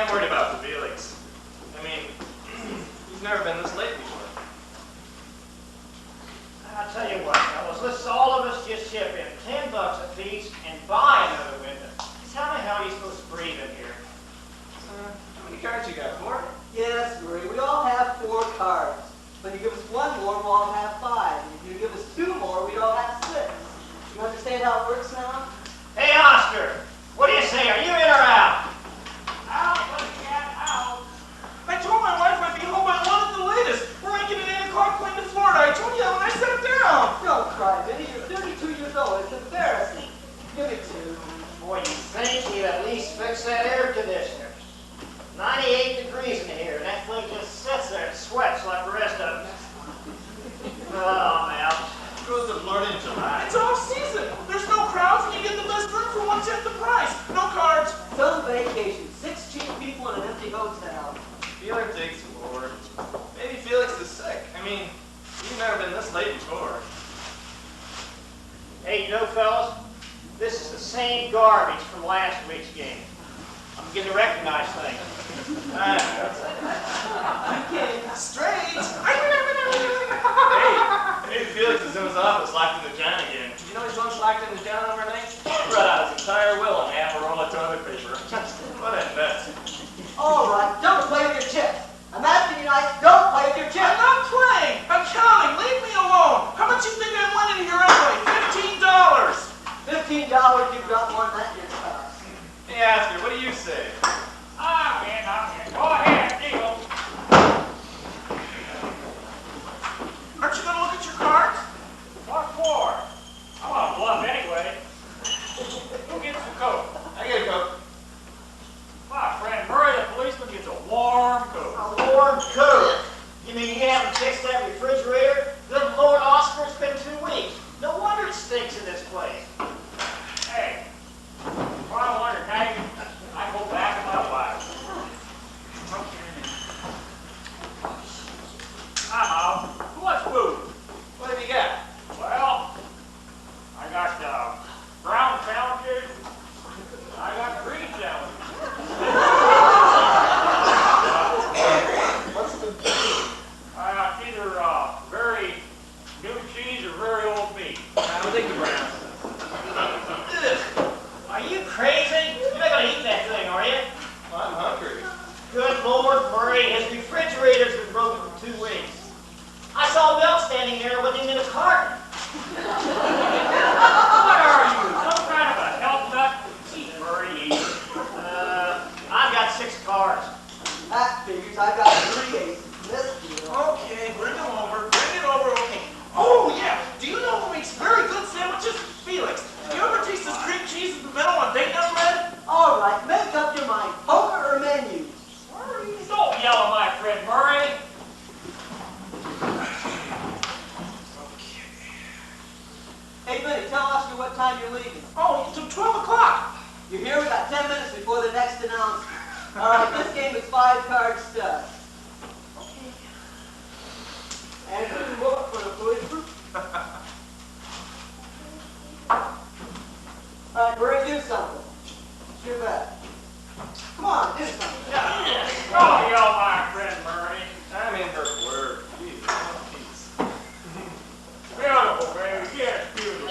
am worried about the Felix. I mean, he's never been this late before. I'll tell you what, fellas, let's all of us just chip in $10 a piece and buy another window. Tell me how he's supposed to breathe in here. How many cards you got? 4? Yes, Marie, we all have 4 cards. When you give us 1 more, we'll all have 5. And if you give us 2 more, we'd all have 6. You understand how it works now? Hey, Oscar, what do you say? Are you in or out? Out, buddy cat, out. I told my wife I'd be home by 1 at the latest. We're making an 8 o'clock plane to Florida. I told you that when I sat down. Don't cry, Vinny. You're 32 years old. It's embarrassing. Give it to me. Boy, you think you at least fix that air conditioner. 98 degrees in here, and that thing just sits there and sweats like the rest of us. Oh, I'm out. Goes to Florida in July. It's off season. There's no crowds, and you get the best room for 1/10 the price. No cards. Some vacation. 6 cheap people in an empty hotel. Feeler takes 4. Maybe Felix is sick. I mean, he's never been this late before. Hey, you know, fellas, this is the same garbage from last week's game. I'm beginning to recognize things. Straight. Maybe Felix is in his office locked in the john again. Did you know he's once locked in the john overnight? Brought out his entire will and half a roll of toilet paper. What a mess. All right, don't play with your chips. I'm asking you nice, don't play with your chips. I'm not playing. I'm counting. Leave me alone. How much you think I'm winning here anyway? $15. $15, you've got more than that in your class. Hey, Oscar, what do you say? I'm in. Go ahead, deal. Aren't you going to look at your cards? What for? I want to bluff anyway. Who gets the coat? I get a Coke. My friend Murray, the policeman, gets a warm coat. A warm coat? You mean you haven't fixed that refrigerator? Good Lord, Oscar, it's been 2 weeks. No wonder it stinks in this place. Hey, what I wonder, I go back to my wife. I'm out. Who wants food? What have you got? Well, I got brown sandwiches. I got green sandwiches. What's the... I got either very new cheese or very old meat. I'll take the brown. Are you crazy? You're not going to eat that thing, are you? Well, I'm hungry. Good Lord, Murray, his refrigerator's been broken for 2 weeks. I saw Mel standing there with him in a carton. What are you? Some kind of a health nut? Eat, Murray, eat. I've got 6 cards. That figures I got 3 aces. This deal. Okay, bring them over. Bring it over, okay. Oh, yeah. Do you know who makes very good sandwiches? Felix. Do you ever taste his cream cheese in the middle on date-night bread? All right, make up your mind. Poker or menu? Don't yell at my friend Murray. Hey, Vinny, tell Oscar what time you're leaving. Oh, it's 12 o'clock. You're here. We got 10 minutes before the next announcement. All right, this game is 5-card stud. Okay. And who's more for the food? All right, Murray, do something. Sure bet. Come on, do something. Yeah. Don't yell at my friend Murray. I'm in for work. Jeez. Beautiful, baby. Yes, beautiful.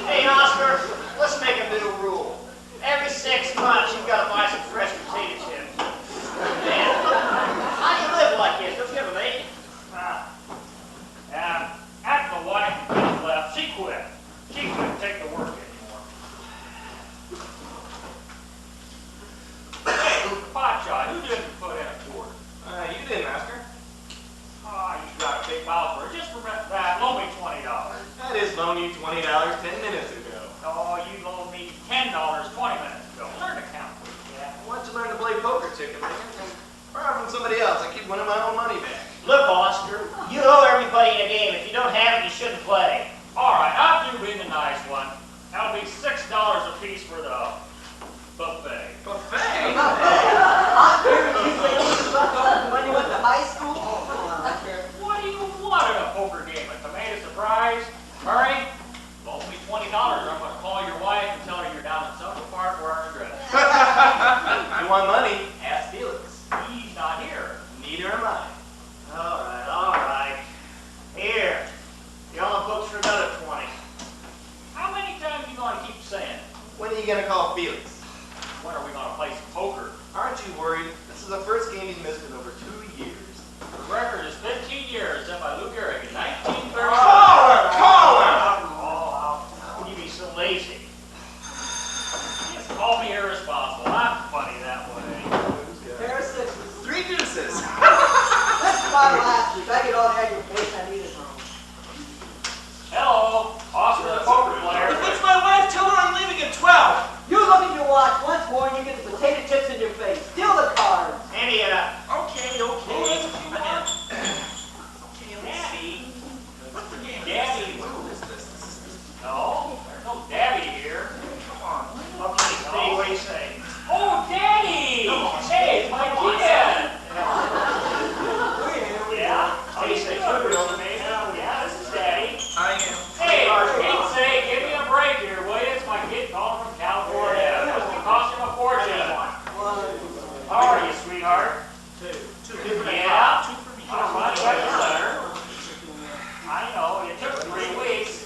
Hey, Oscar, let's make a new rule. Every 6 months, you've got to buy some fresh potato chips. Man, how do you live like this? Don't you ever make it? After the wife left, she quit. She couldn't take the work anymore. Hey, Potshot, who didn't put in a quarter? You didn't, Oscar. Oh, you got a big mouth for it. Just for that, loan me $20. I just loaned you $20 10 minutes ago. Oh, you loaned me $10 20 minutes ago. Learn to count, yeah. Why don't you learn to play poker, chicken wing, and borrow from somebody else? I keep winning my own money back. Look, Oscar, you owe everybody in a game. If you don't have it, you shouldn't play. All right, I'll do being the nice one. That'll be $6 a piece for the buffet. Buffet? I'm here to you say when you went to high school. What do you want in a poker game? A tomato surprise? Murray, loan me $20. I'm going to call your wife and tell her you're down in Central Park wearing a dress. want money, ask Felix. He's not here. Neither am I. All right. Here. You're on the books for another 20. How many times you gonna keep saying? When are you gonna call Felix? When are we gonna play some poker? Aren't you worried? This is the first game he's missed in over 2 years. The record is 15 years, done by Lou Gehrig in 1937. Call him! How can you be so lazy? You just call me irresponsible. I'm funny that way. Pair of sixes. 3 deuces. That's my last week. I get all the aggravation I need at home. Hello, Oscar the poker player. If it's my wife, tell her I'm leaving at 12. You look at your watch once more and you get the potato chips in your face. Steal the cards. Andy, Okay. Daddy. What's the game? Daddy. What is this? No, there's no Daddy here. Come on. Okay, Steve, what do you say? Oh, Daddy! Hey, it's my kid! Yeah? What do you say? Yeah, this is Daddy. I am. Hey, he'd say, give me a break here, will you? It's my kid calling from California. It's gonna cost him a fortune. How are you, sweetheart? Two. Yeah? 2 for me. I'm not quite a letter. I know, it took 3 weeks.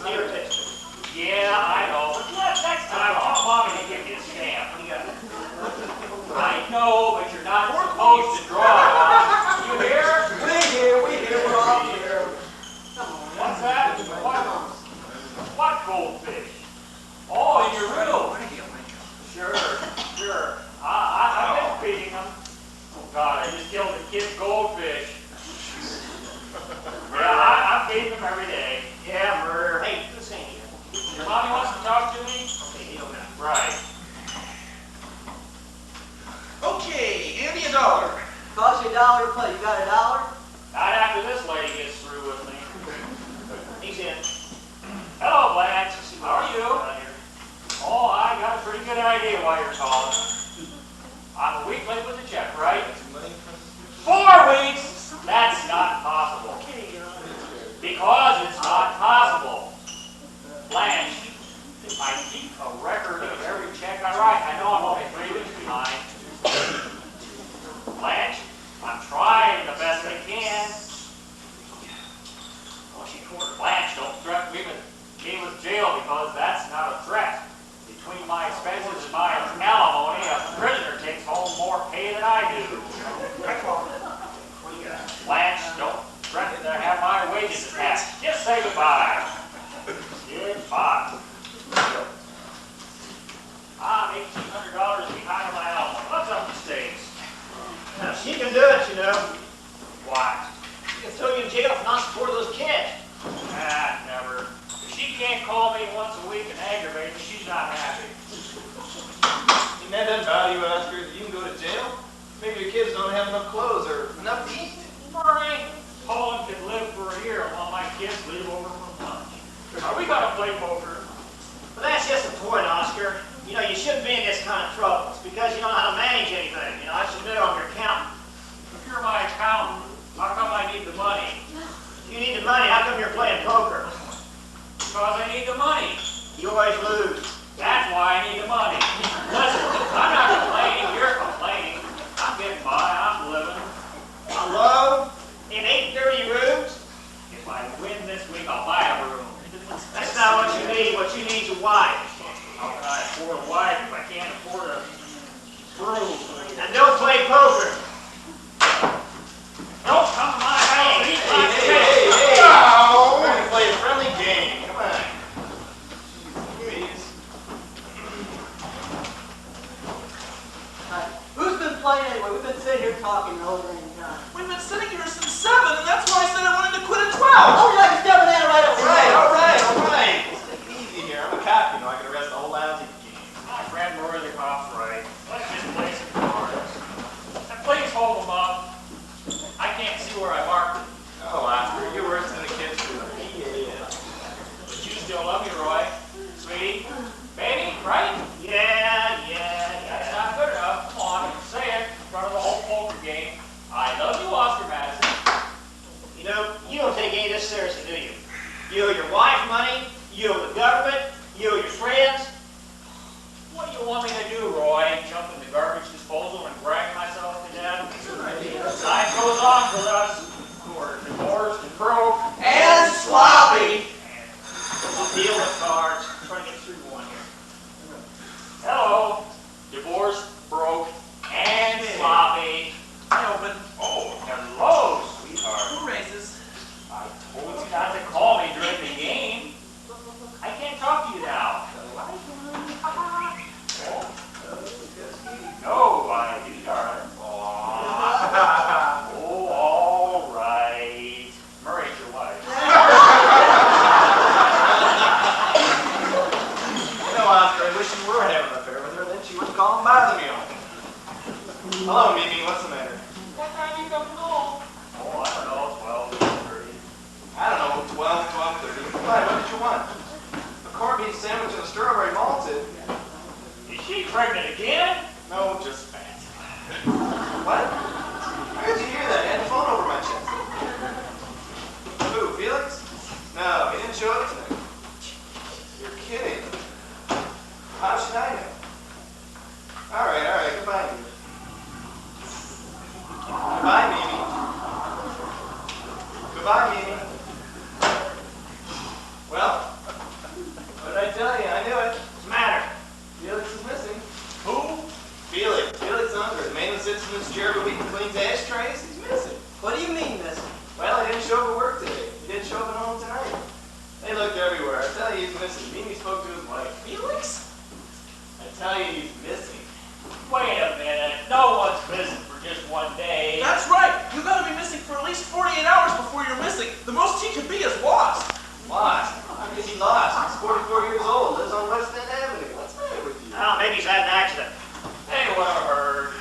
Yeah, I know. But next time, tell Mommy to give you a stamp. I know, but you're not supposed to draw. You hear? We here, we're all here. Come on. What's that? What goldfish? Oh, in your room. Sure. I've been feeding them. Oh God, I just killed a kid's goldfish. Yeah, I'm feeding them every day. Yeah, murder. Hey, who's saying here? Your mommy wants to talk to me? Okay, you know that. Right. Okay, Andy, $1. Cost you $1 to play. You got $1? Not after this lady gets through with me. He's in. Hello, Blanche. How are you? Oh, I got a pretty good idea why you're calling. I'm a week late with the check, right? 4 weeks? That's not possible. Because it's not possible. Blanche, I keep a record of every check I write. I know I'm only 3 weeks behind. Blanche, I'm trying the best I can. Blanche, don't threaten me with jail because that's not a threat. Between my expenses and my alimony, a prisoner takes home more pay than I do. Blanche, don't threaten to have my wages attached. Just say goodbye. Goodbye. I'm $1,800 behind on my alimony. What's up with States? Now, she can do it, you know. What? She can throw you in jail for not supporting those kids. Never. If she can't call me once a week and aggravate me, she's not happy. And that doesn't bother you, Oscar, that you can go to jail? Maybe your kids don't have enough clothes or enough to eat. Murray, Paula could live for a year while my kids leave over for lunch. Are we gonna play poker? But that's just the point, Oscar. You know, you shouldn't be in this kind of trouble. It's because you don't know how to manage anything. You know, I should know I'm your accountant. If you're my accountant, how come I need the money? You need the money. How come you're playing poker? Because I need the money. You always lose. That's why I need the money. Listen, I'm not complaining, you're complaining. I'm getting by, I'm living. Alone? In 830 rooms? If I win this week, I'll buy a room. That's not what you need. What you need is a wife. How can I afford a wife if I can't afford a room? And don't play poker. Don't come to my house and eat my Hey! fish. We're gonna play a friendly game. Come on. Please. Who's been playing anyway? We've been sitting here talking the whole dang time. We've been sitting here since 7, and that's why I said I wanted to quit at 12. Oh, yeah, I can step banana right over All right. Let's take it easy here. I'm a cop, you know. I can arrest the whole lousy game. My friend Roy the cop's right. Let's just play some cards. And please hold them up. I can't see where I marked it. Oh, Oscar, you're worse than the kids do. Yeah. But you still love me, Roy. Sweetie? Baby, right? Yeah. That's not good enough. Come on, say it in front of the whole poker game. I love you, Oscar Madison. You know, you don't take any of this seriously. along with us who are divorced and broke. And sloppy. And I'll deal with cards. Try to get through one here. Hello. Divorced, broke, and sloppy. I open. Oh, hello, sweetheart. Who raises? I told you not to call me during the game. I can't talk to you now. No, I do, darling. Oh, all right. Murray's your wife. You know, Oscar, I wish you were having an affair with her, then she wouldn't call and bother me on it. Hello, Mimi, what's the matter? What time you come home? Oh, I don't know, 12:30. I don't know, 12, 12:30. Why, what did you want? A corned beef sandwich and a strawberry malted. Is she pregnant again? No, just fat. What? Where did you hear that? I had the phone over my chest. Who, Felix? No, he didn't show up tonight. You're kidding. How should I know? All right, goodbye, Mimi. Goodbye, Mimi. Goodbye, Mimi. Well, what did I tell you? I knew it. What's the matter? Felix is missing. Who? Felix Unger, the man who sits in this chair every week and cleans ashtrays, he's missing. What do you mean, mister? Well, he didn't show up at work today. He didn't show up at home tonight. They looked everywhere. I tell you, he's missing. Mimi spoke to his wife. Felix? I tell you, he's missing. Wait a minute. No one's missing for just one day. That's right. You gotta be missing for at least 48 hours before you're missing. The most he could be is lost. Lost? How is he lost? He's 44 years old, lives on West End Avenue. What's the matter with you? Oh, maybe he's had an accident. Hey, what I heard.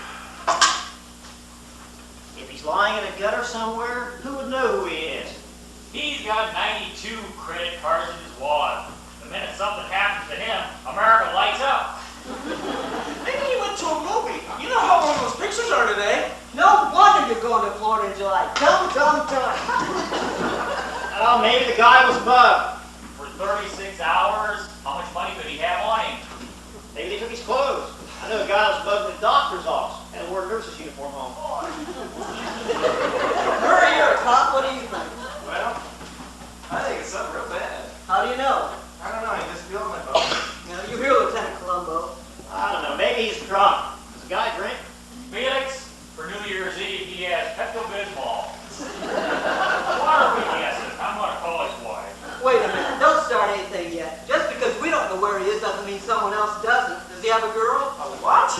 If he's lying in a gutter somewhere, who would know who he is? He's got 92 credit cards in his wallet. The minute something happens to him, America lights up. Maybe he went to a movie. You know how long those pictures are today. No wonder you're going to Florida in July. Dumb. Oh, maybe the guy was bugged. For 36 hours, how much money could he have on him? Maybe they took his clothes. I know a guy that was bugged in the doctor's office and wore a nurse's uniform home. Murray, you're a cop. What do you think? Well, I think it's something real bad. How do you know? I don't know, I just feel my bones. Now, you hear Lieutenant Columbo. I don't know. Maybe he's drunk. Does the guy drink? Felix, for New Year's Eve, he has Pepto-Bismol. Why are we guessing? I'm going to call his wife. Wait a minute. Don't start anything yet. Just because we don't know where he is doesn't mean someone else doesn't. Does he have a girl? A what?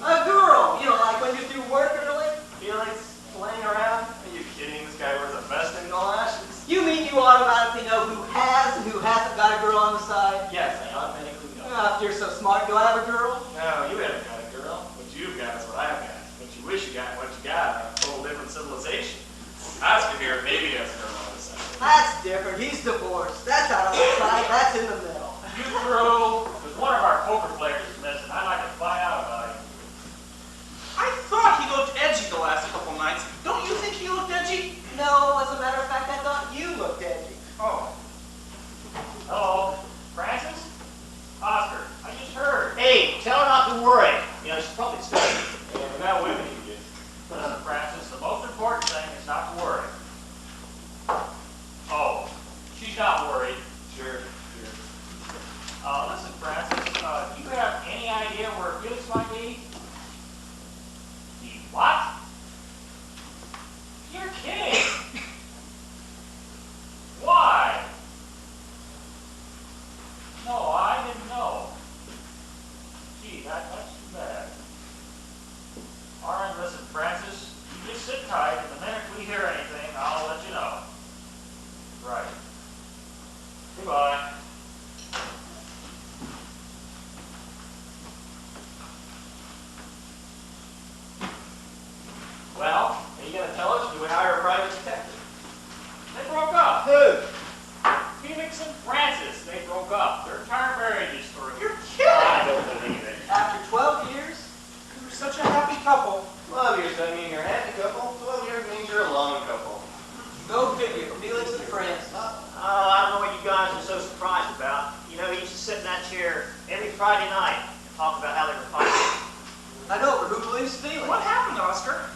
A girl. You know, like when you're through work early. Felix laying around? Are you kidding? This guy wears a vest and galoshes. You mean you automatically know who has and who hasn't got a girl on the side? Yes, I automatically know. If you're so smart, do I have a girl? No, you haven't got a girl. What you've got is what I've got. What you wish you got and what you got are a total different civilization. Oscar here, maybe he has a girl on his side. That's different. He's divorced. That's out on the side. That's in the middle. You through? Because one of our poker players is missing. I'd like to find out about him. I thought he looked edgy the last couple nights. Don't you think he looked edgy? No, as a matter of fact, I thought you looked edgy. Oh. Hello, Francis? Oscar, I just heard. Hey, tell her not to worry. You know, she's probably studying. Yeah, we got women you get. Listen, Francis, the most important thing is not to worry. Oh, she's not worried. Sure. Listen, Francis, do you have any idea where Felix might be? What? You're kidding. Why? No, I didn't know. Gee, that's too bad. All right, listen, Francis, you just sit tight, and the minute we hear anything, I'll let you know. Right. Goodbye. Well, are you going to tell us? Do we hire a private detective? They broke up. Who? Felix and Francis, they broke up. Their entire marriage is through. You're I kidding. don't believe it. After 12 years? You're such a happy couple. 12 years doesn't mean you're a happy couple. 12 years means you're a lone couple. Go figure. Felix and Francis. I don't know what you guys are so surprised about. You know, he used to sit in that chair every Friday night and talk about how they were fighting. I know, but who believes Felix? What happened, Oscar?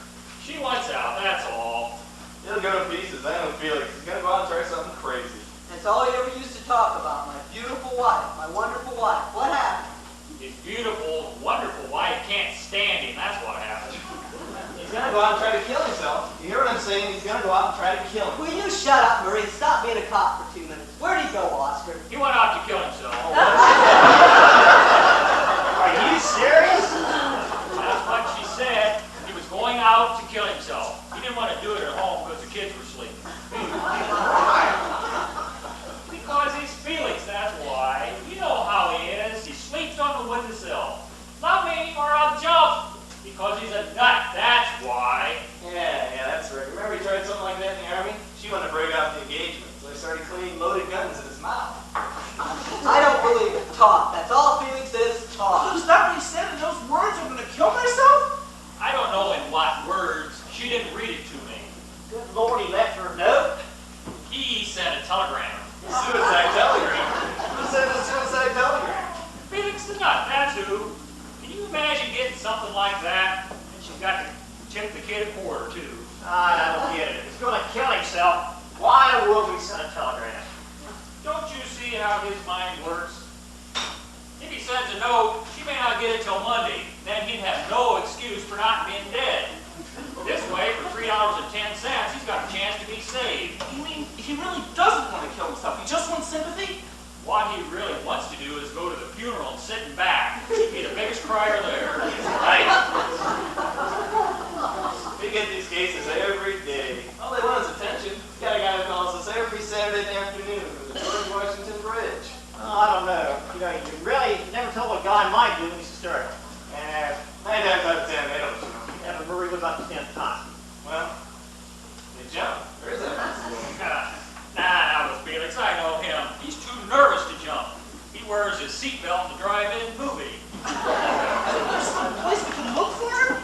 She wants out, that's all. He'll go to pieces. I know Felix. He's gonna go out and try something crazy. That's all you ever used to talk about, my beautiful wife, my wonderful wife. What happened? His beautiful, wonderful wife can't stand him, that's what happened. He's gonna go out and try to kill himself. You hear what I'm saying? He's gonna go out and try to kill him. Will you shut up, Murray, and stop being a cop for 2 minutes? Where'd he go, Oscar? He went out to kill himself. Are you serious? That's what she said. He was going out to kill himself. He didn't want to do it at home because the kids were sleeping. Because he's Felix, that's why. You know how he is. He sleeps on the windowsill. Love me or I'll jump. Because he's a nut, that's why. Yeah, that's right. Remember he tried something like that in the Army? She wanted to break off the engagement, so he started cleaning loaded guns in his mouth. I don't believe it. Talk. That's all Felix is, talk. Was that what he said in those words? I'm gonna kill myself? I don't know in what words. She didn't read it to me. Good Lord, he left her a note. He sent a telegram. Suicide telegram. Who sent a suicide telegram? Felix the nut, that's who. Can you imagine getting something like that? And she's got to tip the kid a quarter, too. I don't get it. If he's going to kill himself, why would we send a telegram? Don't you see how his mind works? If he sends a note, she may not get it till Monday. Then he'd have no excuse for not being dead. This way, for $3.10, he's got a chance to be saved. You mean he really doesn't want to kill himself? He just wants sympathy? What he really wants to do is go to the funeral and sit back. He'd be the biggest crier there. Right. We get these cases every day. All they want is attention. We got a guy who calls us every Saturday afternoon from the George Washington Bridge. Oh, I don't know. You know, you really never tell what a guy might do when he's hysterical. And 9 times out of 10, they don't know. never Murray was about the 10th time. Well, they jump. There is that possibility. Now with Felix, I know him. He's too nervous to jump. He wears his seatbelt in the drive-in movie. There's some place we can look for him?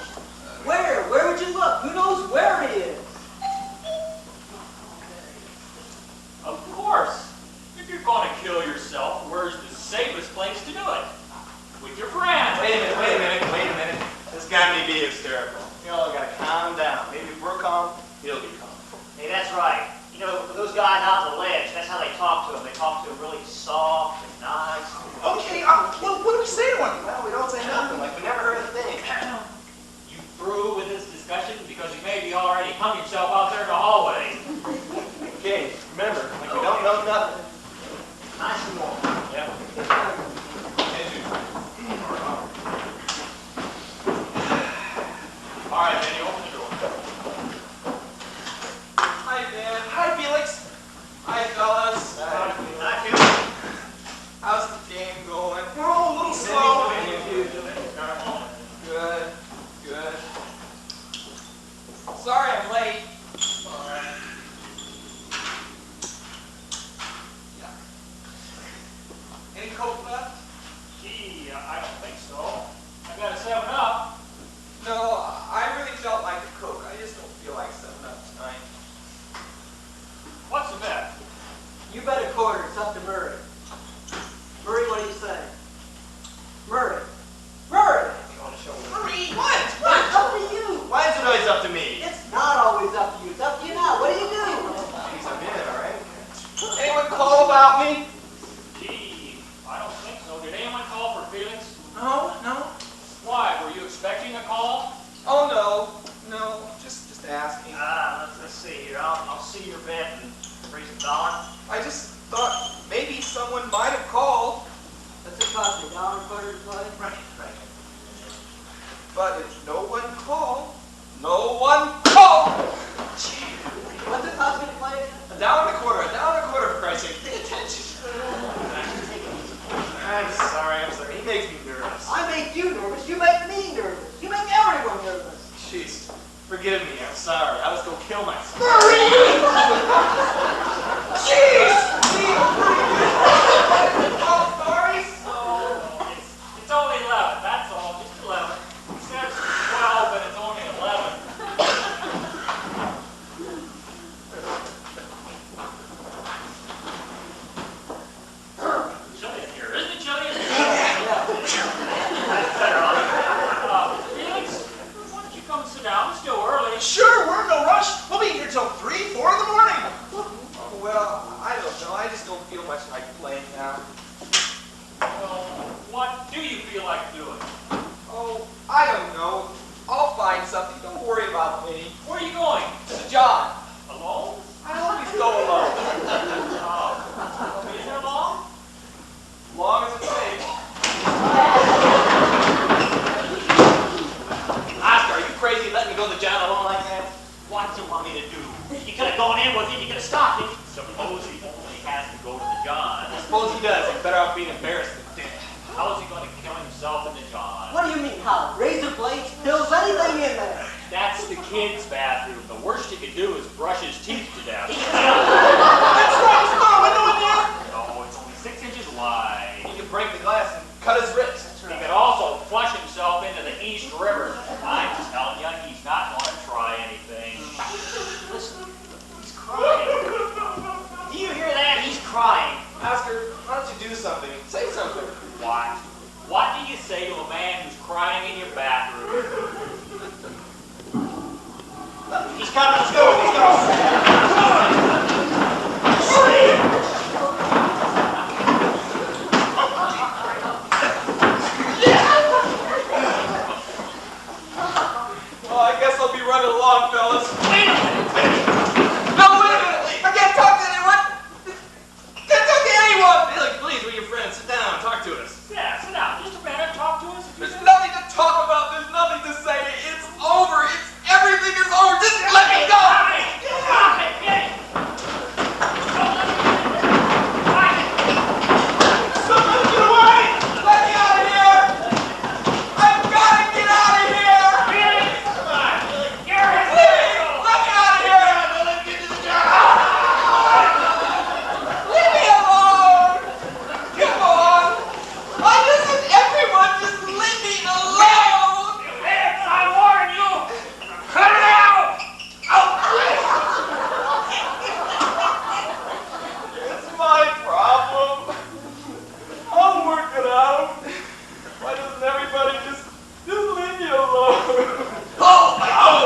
Where? Where would you look? Who knows where he is? Of course. If you're going to kill yourself, where's the safest place to do it? With your friends. Wait a minute. This guy may be hysterical. You all gotta calm down. Maybe if we're calm, he'll be calm. Hey, that's right. You know, those guys out on the ledge, that's how they talk to him. They talk to him really soft and nice. Okay, what do we say to him? Well, we don't say nothing, like we never heard a thing. You through with this discussion because he maybe already hung himself out there in the hallway. Okay, remember, like we don't know nothing. Nice and warm. Yeah. All right, Danny, open the door. Hi, Dan. Hi, Felix. Hi, fellas. Hi, Felix. How's the game going? We're all a little slow. Good. Sorry I'm late. Alright. Yeah. Any Coke left? Gee, I don't think so. I got a 7-Up. No, I really felt like a Coke. I just don't feel like 7-Up tonight. What's the bet? You bet a quarter. It's up to Murray. Murray, what do you say? Murray. Murray! Marie, what? It's up to you. Why is it always up to me? It's not always up to you. It's up to you now. What do you do? Jeez, I'm in, all right? Anyone call about me? Gee, I don't think so. Did anyone call for Felix? No. Why? Were you expecting a call? Oh, no, just asking. Let's see here. I'll see your bet and raise $1. I just thought maybe someone might have called. What's it cost you? $1.25 to play? Right. But if no one called, no one called! What's it cost me to play? $1.25, for Christ's sake. Pay attention. I'm sorry. He makes me nervous. I make you nervous. You make me nervous. You make everyone nervous. Jeez, forgive me. I'm sorry. I was going to kill myself. Jeez! I'm sorry. It's only 11, that's all. Just 11. It says 12, but it's only 11. Chilly in here. Isn't it chilly in here? That's better, Oscar. Felix, why don't you come and sit down? It's still early. Sure. about being embarrassed to death. How is he going to kill himself in the John? What do you mean, how? Razor blades, pills, anything in there. That's the kid's bathroom. The worst he could do is brush his teeth to death. That's right, there's not a window in there. No, it's only 6 inches wide. He could break the glass and cut his wrist. He could also flush himself into the East River. I'm telling you, he's not going to try anything. Listen, he's crying. Do you hear that? He's crying. Oscar, why don't you do something? Say something. What? What do you say to a man who's crying in your bathroom? He's coming. Let's go. Let's go. Well, I guess I'll be running along, fellas. Wait a minute. No, wait a minute. I can't talk to anyone. Can't talk to anyone. Felix, please, we're your friends. Sit down. Talk to us. Yeah, sit down. Just a minute. Talk to us. There's nothing to talk about. There's nothing to say. It's over. Everything is over. Just let me go. Somebody get away. Let me out of here. I've got to get out of here. Come on. Please, let me out of here. Let me get to the job. Leave me alone. Come on. Why doesn't everyone just leave me alone? I warn you. Cut it out. It's my problem. I'll work it out. Why doesn't everybody just leave me alone? Oh,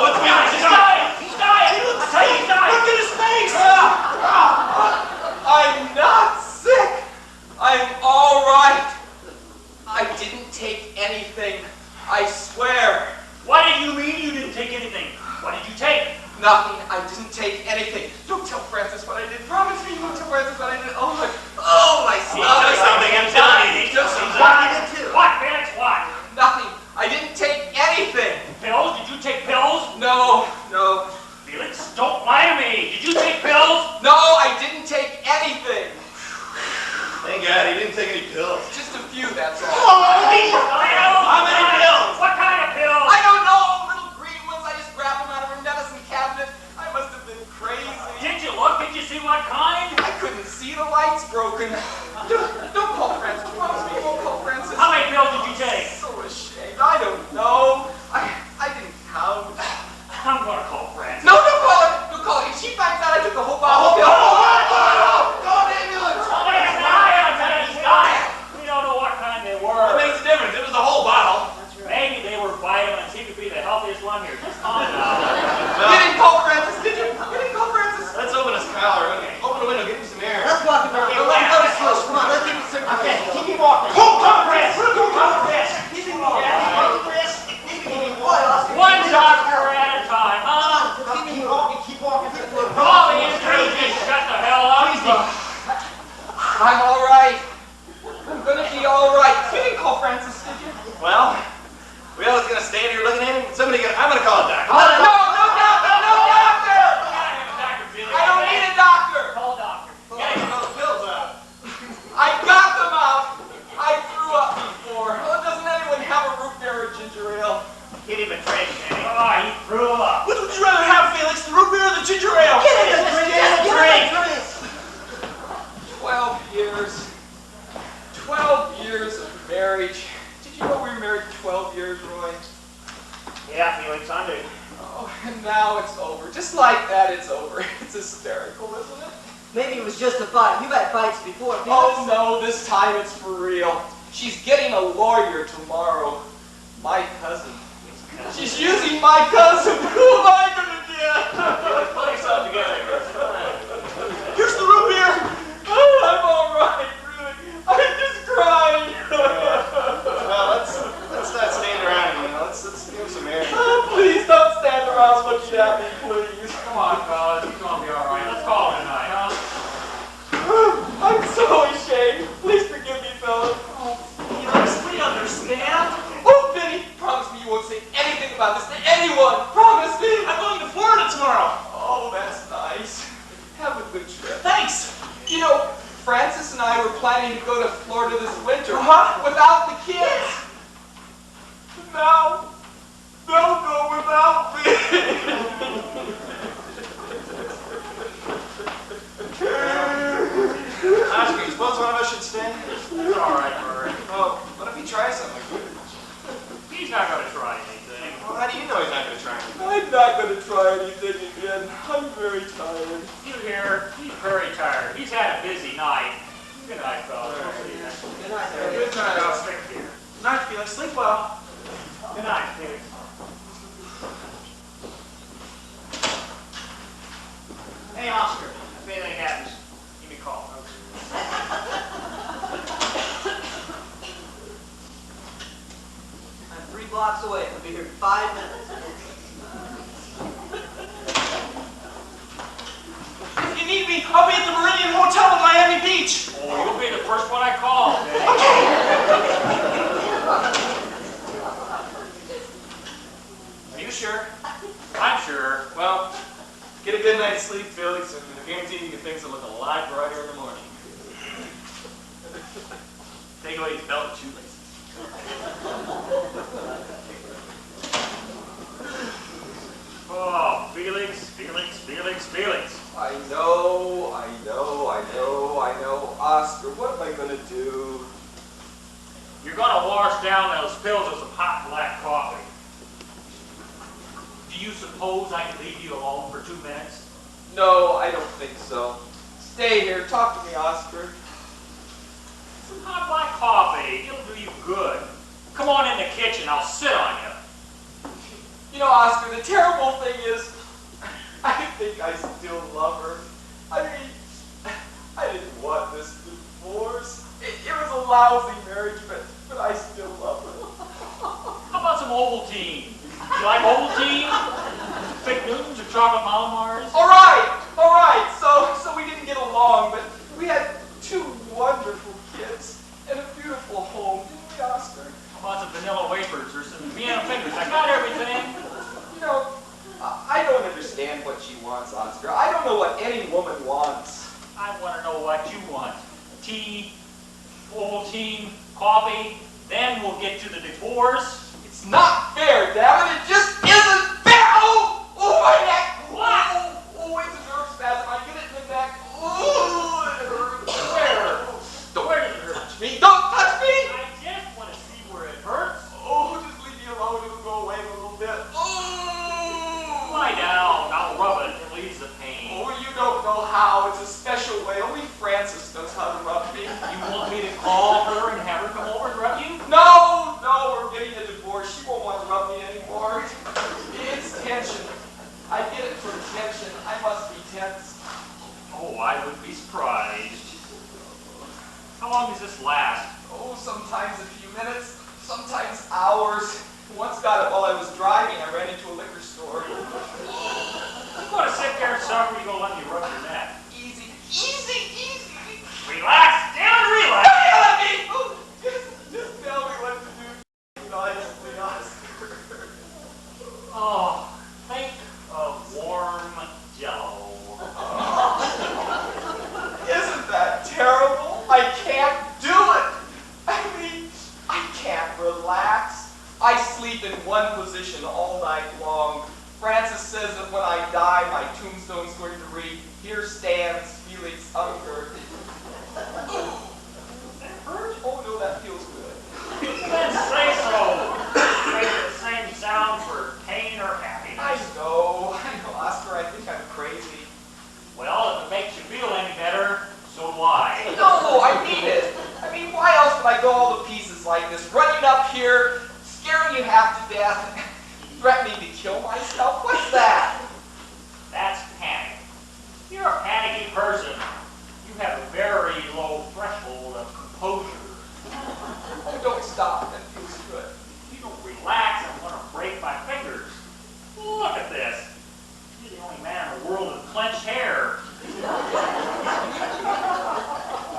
what's the matter? He's dying. He's dying. I tell you, he's dying. Look at his face. I'm not sick. I'm all right. I didn't take anything. I swear. What did you mean you didn't take anything? What did you take? Nothing. I didn't take anything. Don't tell Francis what I did. Promise me you won't tell Francis what I did. Oh my He took something. I'm telling you, he took something. What, Felix? What? Nothing. I didn't take anything. Pills? Did you take pills? No. Felix, don't lie to me. Did you take pills? No, I didn't take anything. Thank God he didn't take any pills. Just a few, that's all. How many pills? What kind of pills? I don't know. Little green ones. I just grabbed them out of her medicine cabinet. I must have been crazy. Did you look? Did you see what kind? I couldn't see. The lights broken. Don't call Francis. Promise me you won't call Francis. How many pills did you take? So ashamed. I don't know. I didn't count. I'm gonna call Francis. No, don't call her. Don't call her. If she finds out I took a whole bottle of pills. Call an ambulance. He's dying. We don't know what kind they were. What makes a difference? It was a whole bottle. Maybe they were vitamins. He could be the healthiest one here. Just calm down. You didn't call Francis, did you? You didn't call Francis. Let's open his collar. Open the window. Get him some air. Let's walk him around. Don't let him go to sleep. Come on, let's keep him circulating. Okay, keep him walking. Compress. Compress. Keep him walking. Compress. Boy, Oscar. One doctor at a time, huh? Keep walking. Keep walking. All the injuries, just shut the hell up. I'm all right. I'm gonna be all right. You didn't call Francis, did you? Well, we all just gonna stand here looking at him. I'm gonna call a doctor. No doctor! No doctor! I don't need a doctor. Call a doctor. Get him those pills out. I got them out. I threw up before. Oh, doesn't anyone have a root beer or ginger ale? Get him a drink, Kenny. Oh, he threw up. Which would you rather have, Felix? The root beer or the ginger ale? Get him a drink. Get him a drink. 12 years. 12 years of marriage. Did you know we were married 12 years, Roy? Yeah, Felix, I do. Oh, and now it's over. Just like that, it's over. It's hysterical, isn't it? Maybe it was just a fight. You've had fights before, Felix. Oh no, this time it's for real. She's getting a lawyer tomorrow. My cousin. She's using my cousin. Who am I gonna get? Put yourself together. Here's the root beer. Oh, I'm all right, really. I'm just crying. Well, let's not stand around here. Let's give him some air. Oh, please don't stand around looking at me, please. Come on, fellas. It's gonna be all right. Let's call it a night, huh? I'm so ashamed. Please forgive me, fellas. Felix, we understand. Oh, Benny, promise me you won't say anything about this to anyone. Promise me. I'm going to Florida tomorrow. Oh, that's nice. Have a good trip. Thanks. You know, Francis and I were planning to go to Florida this winter Uh-huh. without the kids. Now, they'll go without me. Oscar, you suppose one of us should stay? It's all right, Murray. Well, what if he tries something? He's not going to try anything. Well, how do you know he's not going to try anything? I'm not going to try anything again. I'm very tired. You hear? He's very tired. He's had a busy night. Good night, fellas. We'll see you next week. Good night, Yeah, Harry. good night, I'll Oscar. stick here. Night, Felix. Sleep well. Good night, Felix. Hey, Oscar. If anything happens, give me a call. I'm 3 blocks away. I'll be here in 5 minutes. If you need me, I'll be at the Meridian Hotel in Miami Beach. Oh, you'll be the first one I call. Are you sure? I'm sure. Well, get a good night's sleep, Felix, and I guarantee you things will look a lot brighter in the morning. Take away his belt and shoelaces. Oh, Felix, Felix, Felix, Felix. I know. Oscar, what am I going to do? You're going to wash down those pills with some hot black coffee. Do you suppose I can leave you alone for 2 minutes? No, I don't think so. Stay here. Talk to me, Oscar. Some hot black coffee. It'll do you good. Come on in the kitchen. I'll sit on you. You know, Oscar, the terrible thing is, I think I still love her. I mean, I didn't want this divorce. It was a lousy marriage, but I still love her. How about some Ovaltine? You like Ovaltine? Thick Newtons or chocolate Malamars? All right. So we didn't get along, but we had 2 wonderful kids and a beautiful home, didn't we, Oscar? How about some vanilla wafers or some Vienna fingers? I got everything. You know, I don't understand what she wants, Oscar. I don't know what any woman wants. I want to know what you want. Tea, Ovaltine, coffee. Then we'll get to the divorce. It's not fair, damn it! It just isn't fair! Oh, my neck! What? Oh, it's a nerve spasm. I get it in the neck. Oh, it hurts. Where? Don't Where does it hurt? touch me. Don't touch me! I just want to see where it hurts. Oh, just leave me alone. It'll go away in a little bit. Oh! Lie down. I'll rub it. It leaves the pain. Oh, you don't know how. It's a special way. Only Francis knows how to rub me. You want me to call her and have her come over and rub you? No, we're getting a divorce. She won't want to rub me anymore. It's tension. I get it from tension. I must be tense. Oh, I would be surprised. How long does this last? Oh, sometimes a few minutes, sometimes hours. Once got it while I was driving. I ran into a liquor store. You want to sit there and suffer, you gonna let me rub your neck. Easy. Relax, down and relax. Just tell me what to do nicely, Oscar. Oh, think of warm Jello. Isn't that terrible? I can't do it. I mean, I can't relax. I sleep in one position all night long. Francis says that when I die, my tombstone's going to read, "Here stands Felix Unger." That hurt? Oh no, that feels good. Then say so. Make the same sound for pain or I happiness. know, Oscar, I think I'm crazy. Well, if it makes you feel any better, so do I. No, I mean it. I mean, why else would I go all to pieces like this? Running up here, scaring you half to death, threatening to kill myself? What's that? That's panic. You're a panicky person. You have a very low threshold of composure. Oh, don't stop. That feels good. You don't relax and want to break my fingers. Look at this. You're the only man in the world with clenched hair.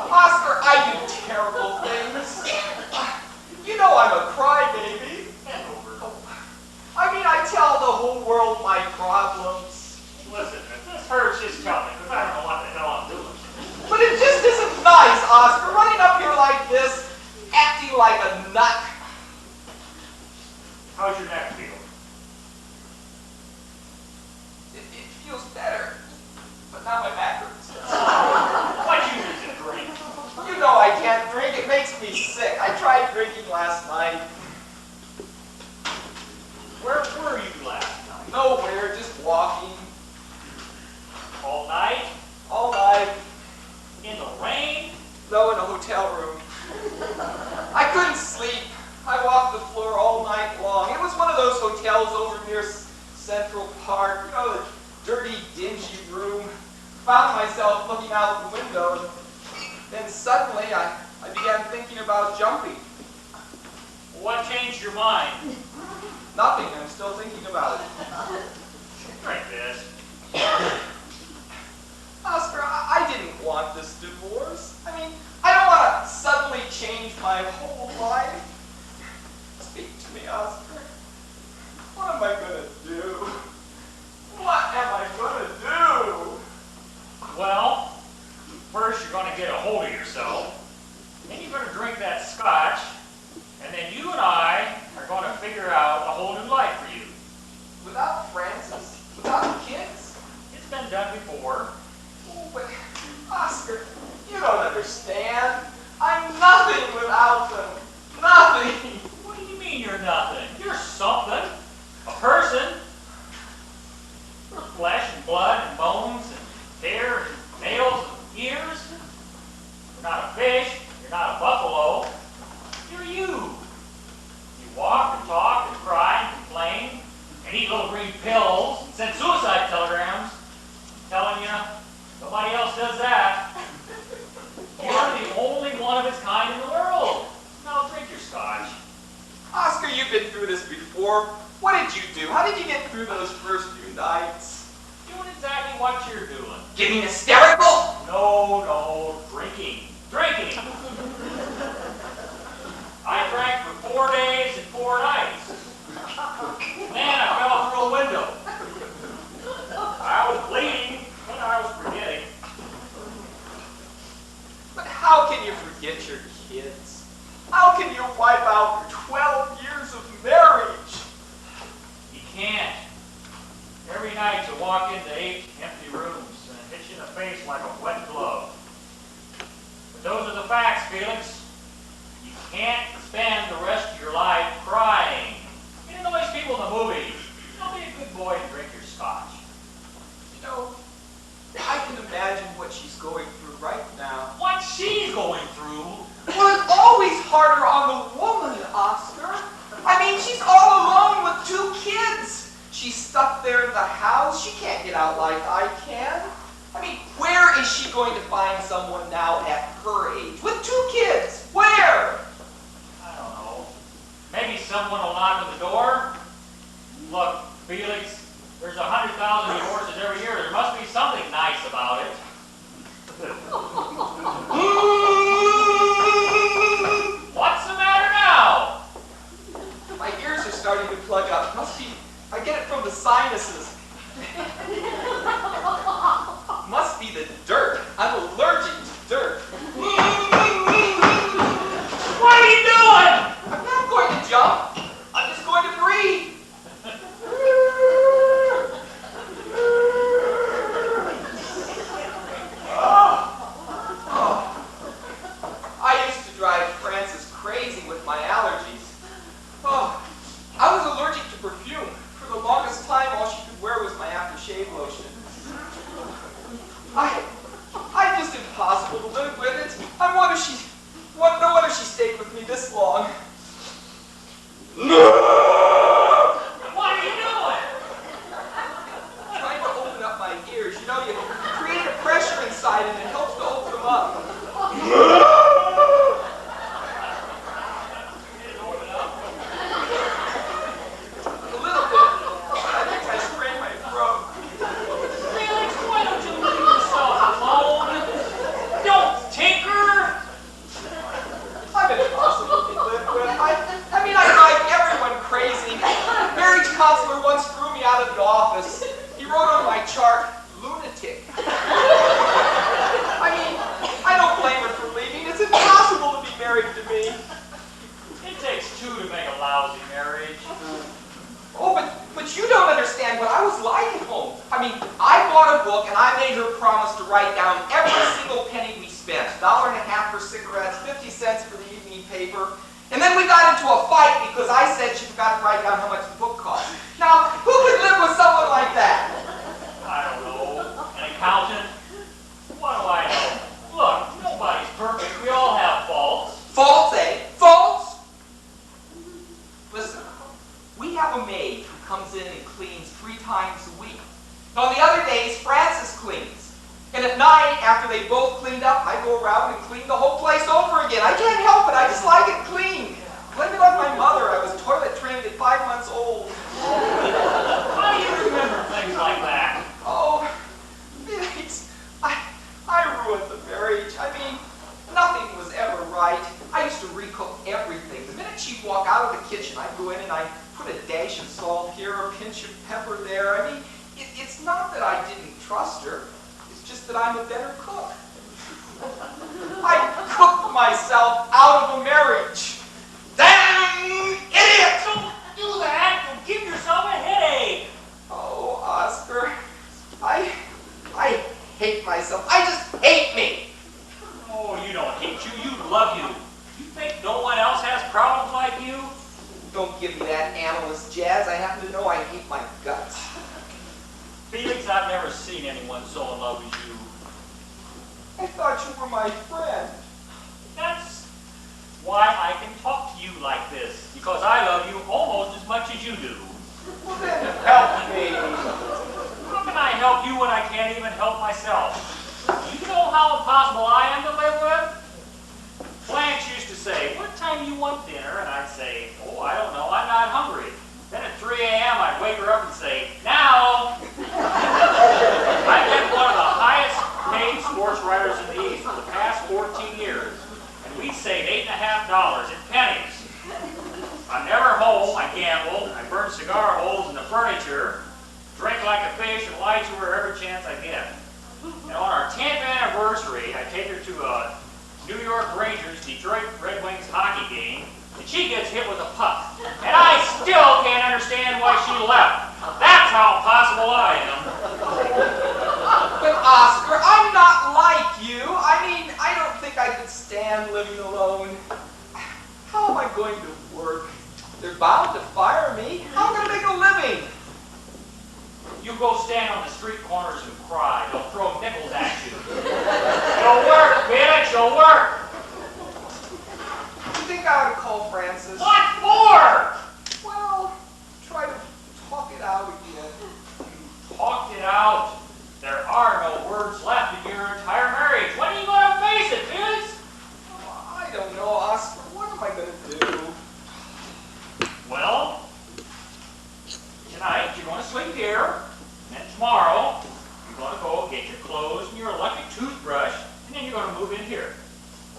Oscar, I do terrible things. You know I'm a crybaby. Bend over. I mean, I tell the whole world my problems. Listen, if this hurts, just tell me, because I don't know what the hell I'm doing. But it just isn't nice. Oscar, running up here like this, acting like a nut. How's your neck feel? It feels better, but now my back hurts. Why'd you use a drink? You know I can't drink. It makes me sick. I tried drinking last night. Where were you last night? Nowhere, just walking. All night? All night. In the rain? No, in a hotel room. I couldn't sleep. I walked the floor all night long. It was one of those hotels over near Central Park. You know, the dirty, dingy room. Found myself looking out the window, and then suddenly I began thinking about jumping. What changed your mind? Nothing. I'm still thinking about it. Drink this. Oscar, I didn't want this divorce. I mean, I don't want to suddenly change my whole life. Speak to me, Oscar. What am I going to do? What am I going to do? Well, first you're going to get a hold of yourself. Then you're going to drink that scotch. And then you and I are going to figure out a whole new life for you. Without Francis? Without kids? It's been done before. Oh, but Oscar, you don't understand. I'm nothing without them. Nothing. What do you mean you're nothing? You're something. A person. You're flesh and blood and bones and hair and nails and ears. You're not a fish. You're not a buffalo. You're you. You walk and talk and cry and complain and eat little green pills and send suicide telegrams. I'm telling you, nobody else does that. You're the only one of its kind in the world. Now drink your scotch. Oscar, you've been through this before. What did you do? How did you get through those first few nights? Doing exactly what you're doing. Getting hysterical? No, drinking. Drinking! I drank for 4 days and 4 nights. Man, I fell through a window. I was bleeding, but I was forgetting. But how can you forget your kids? How can you wipe out your 12 years of marriage? You can't. Every night you walk into 8 empty rooms and it hits you in the face like a wet glove. But those are the facts, Felix. You can't spend the rest of your life crying. It annoys people in the movies. Don't be a good boy and drink your scotch. You know, I can imagine what she's going through right now. What she's going through? Well, it's always harder on the woman, Oscar. I mean, she's all alone with 2 kids. She's stuck there in the house. She can't get out like I can. I mean, where is she going to find someone now at her age with 2 kids? Where? I don't know. Maybe someone will knock on the door. Look, Felix, there's 100,000 divorces every year. There must be something nice about it. What's the matter now? My ears are starting to plug up. Must be, I get it from the sinuses. Must be the dirt. I'm allergic to dirt. What are you doing? I'm not going to jump. I'm just going to breathe. I used to drive Francis crazy with my allergies. I was allergic to perfume. For the longest time, all she could wear was my aftershave lotion. I'm just impossible to live with. No wonder she stayed with me this long. What are you doing? Trying to open up my ears. You know, you create a pressure inside and it helps to open them up. A little bit. I think I sprained my throat. Felix, why don't you leave yourself alone? Don't tinker! I'm impossible to live with. I mean, I drive everyone crazy. Marriage counselor once threw me out of the office. He wrote on my chart, lunatic. I mean, I don't blame her for leaving. married to me. It takes two to make a lousy marriage. Oh, but you don't understand what I was like at home. I mean, I bought a book and I made her promise to write down every single penny we spent. $1.50 for cigarettes, 50 cents for the evening paper. And then we got into a fight because I said she forgot to write down how much the book cost. Now, who could live with someone like that? I don't know. An accountant? What do I know? Look, nobody's perfect. We all have faults. Faults, eh? Faults? Listen, we have a maid who comes in and cleans 3 times a week. And on the other days, Frances cleans. And at night, after they both cleaned up, I go around and clean the whole place over again. I can't help it. I just like it clean. Blame it on my mother. I was toilet trained at 5 months old. How do you remember things like that? Oh, Felix, I ruined the marriage. I mean, nothing was ever right. I used to recook everything. The minute she'd walk out of the kitchen, I'd go in and I'd put a dash of salt here, a pinch of pepper there. I mean, it's not that I didn't trust her. It's just that I'm a better cook. I cooked myself out of a marriage. Dang idiot! Don't do that. You'll give yourself a headache. Oh, Oscar, I hate myself. I just hate me. Oh, you don't hate you. You love you. You think no one else has problems like you? Don't give me that analyst jazz. I happen to know I hate my guts. Felix, I've never seen anyone so in love as you. I thought you were my friend. That's why I can talk to you like this. Because I love you almost as much as you do. Well, then help me. How can I help you when I can't even help myself? You know how impossible I am to live with? Blanche used to say, "What time do you want dinner?" And I'd say, "Oh, I don't know, I'm not hungry." Then at 3 a.m. I'd wake her up and say, "Now!" I've been one of the highest paid sports writers in the East for the past 14 years. And we saved $8.50 in pennies. I'm never home, I gamble, I burn cigar holes in the furniture, drink like a fish, and lie to her every chance I get. And on our 10th anniversary, I take her to a New York Rangers Detroit Red Wings hockey game, and she gets hit with a puck. And I still can't understand why she left. That's how impossible I am. But Oscar, I'm not like you. I mean, I don't think I could stand living alone. How am I going to work? They're bound to fire me. How am I going to make a living? You go stand on the street corners and cry. They'll throw nickels at you. It'll work, bitch, it'll work. You think I ought to call Frances? What for? Well, try to talk it out again. You talked it out. There are no words left in your entire marriage. When are you going to face it, Felix? Oh, I don't know, Oscar. What am I going to do? Well, tonight you're going to sleep here, and then tomorrow you're going to go get your clothes and your electric toothbrush, and then you're going to move in here.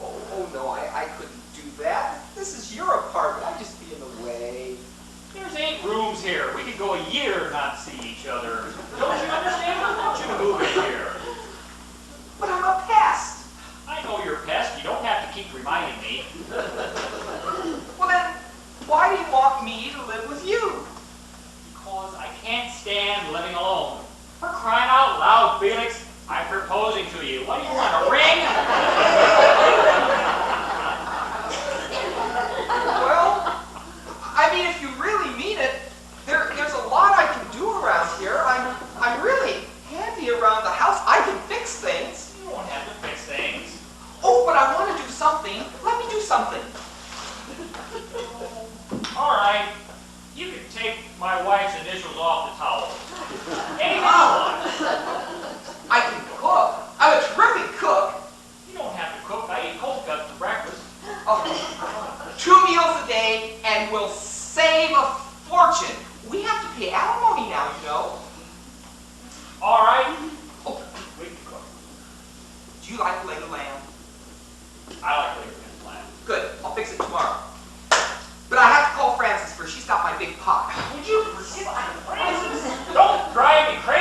Oh no, I couldn't do that. This is your apartment. I'd just be in the way. There's 8 rooms here. We could go a year and not see each other. Don't you understand? I want you to move in here. But I'm a pest. I know you're a pest. You don't have to keep reminding me. Well then, why do you want me to live with you? Because I can't stand living alone. For crying out loud, Felix, I'm proposing to you. What do you want, a ring? Well, I mean, if you really mean it, there's a lot I can do around here. I'm really handy around the house. I can fix things. You don't have to fix things. Oh, but I want to do something. Let me do something. All right. You can take my wife's initials off the towel. Anything you want. I can cook. I'm a terrific cook. You don't have to cook. I eat cold cuts for breakfast. Oh, 2 meals a day and we'll save a fortune. We have to pay alimony now, you know. All right. Oh, We can cook. do you like leg of lamb? I like Lincoln's lamb. Good. I'll fix it tomorrow. But I have to call Frances first. She's got my big pot. Would you forget my Francis? Don't drive me crazy.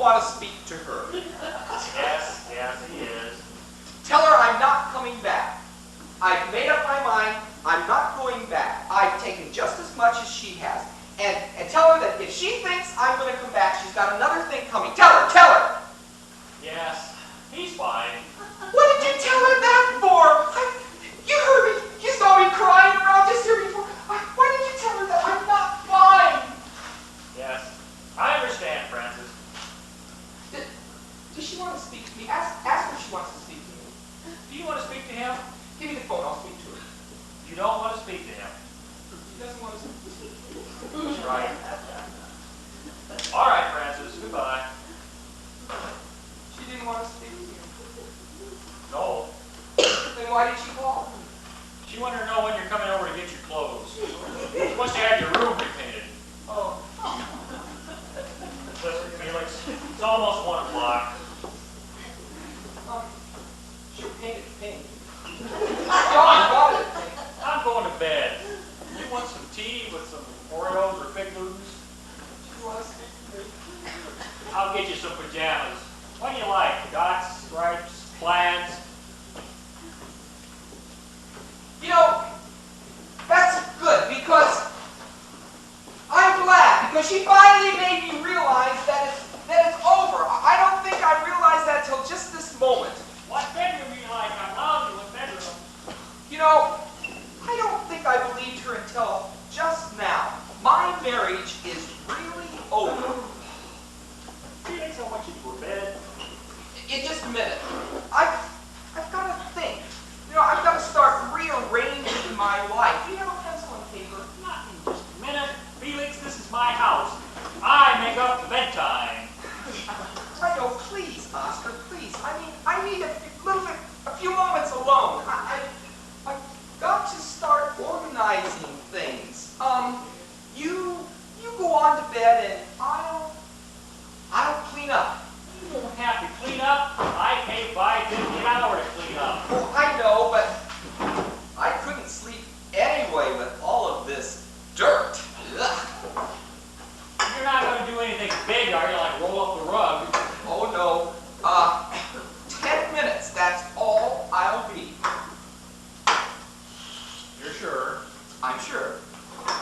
want to speak to her. Yes, he is. Tell her I'm not coming back. I've made up my mind. I'm not going back. I've taken just as much as she has. And tell her that if she thinks I'm going to come back, she's got another thing coming. Tell her! Yes, he's fine. What did you tell her that for? You heard me. You saw me crying around just here before. Why did you tell her that I'm not fine? Yes, I understand, Francis. Does she want to speak to me? Ask her if she wants to speak to me. Do you want to speak to him? Give me the phone. I'll speak to her. You don't want to speak to him. She doesn't want to speak to me. That's right. All right, Francis, goodbye. She didn't want to speak to me. No. Then why did she call? She wanted to know when you're coming over to get your clothes. She wants to have your room repainted. Oh. Listen, Felix, it's almost 1 o'clock. She'll paint it pink. She always wanted it pink. I'm going to bed. You want some tea with some Oreos or Fig Newtons? She wants to speak to me. I'll get you some pajamas. What do you like? Dots, stripes, plaids? You know, that's good because I'm glad because she finally made me realize that it's over. I don't think I realized that till just this moment. What bedroom do you like? I'm lousy with bedroom. You know, I don't think I believed her until just now. My marriage is really over. Felix, I want you to go to bed. In just a minute. I've got to think. You know, I've got to start rearranging my life. Do you have a pencil and paper? Not in just a minute. Felix, this is my house. I make up the bedtime. I know, please, Oscar, please. I need a few moments alone. I've got to start organizing things. You go on to bed and I'll clean up. You don't have to clean up. I pay $5.50 an hour to clean up. Oh, I know, but I couldn't sleep anyway with all of this dirt. Ugh. You're not going to do anything big, are you? Like roll up the rug? Oh, no. 10 minutes, that's all I'll be. You're sure? I'm sure.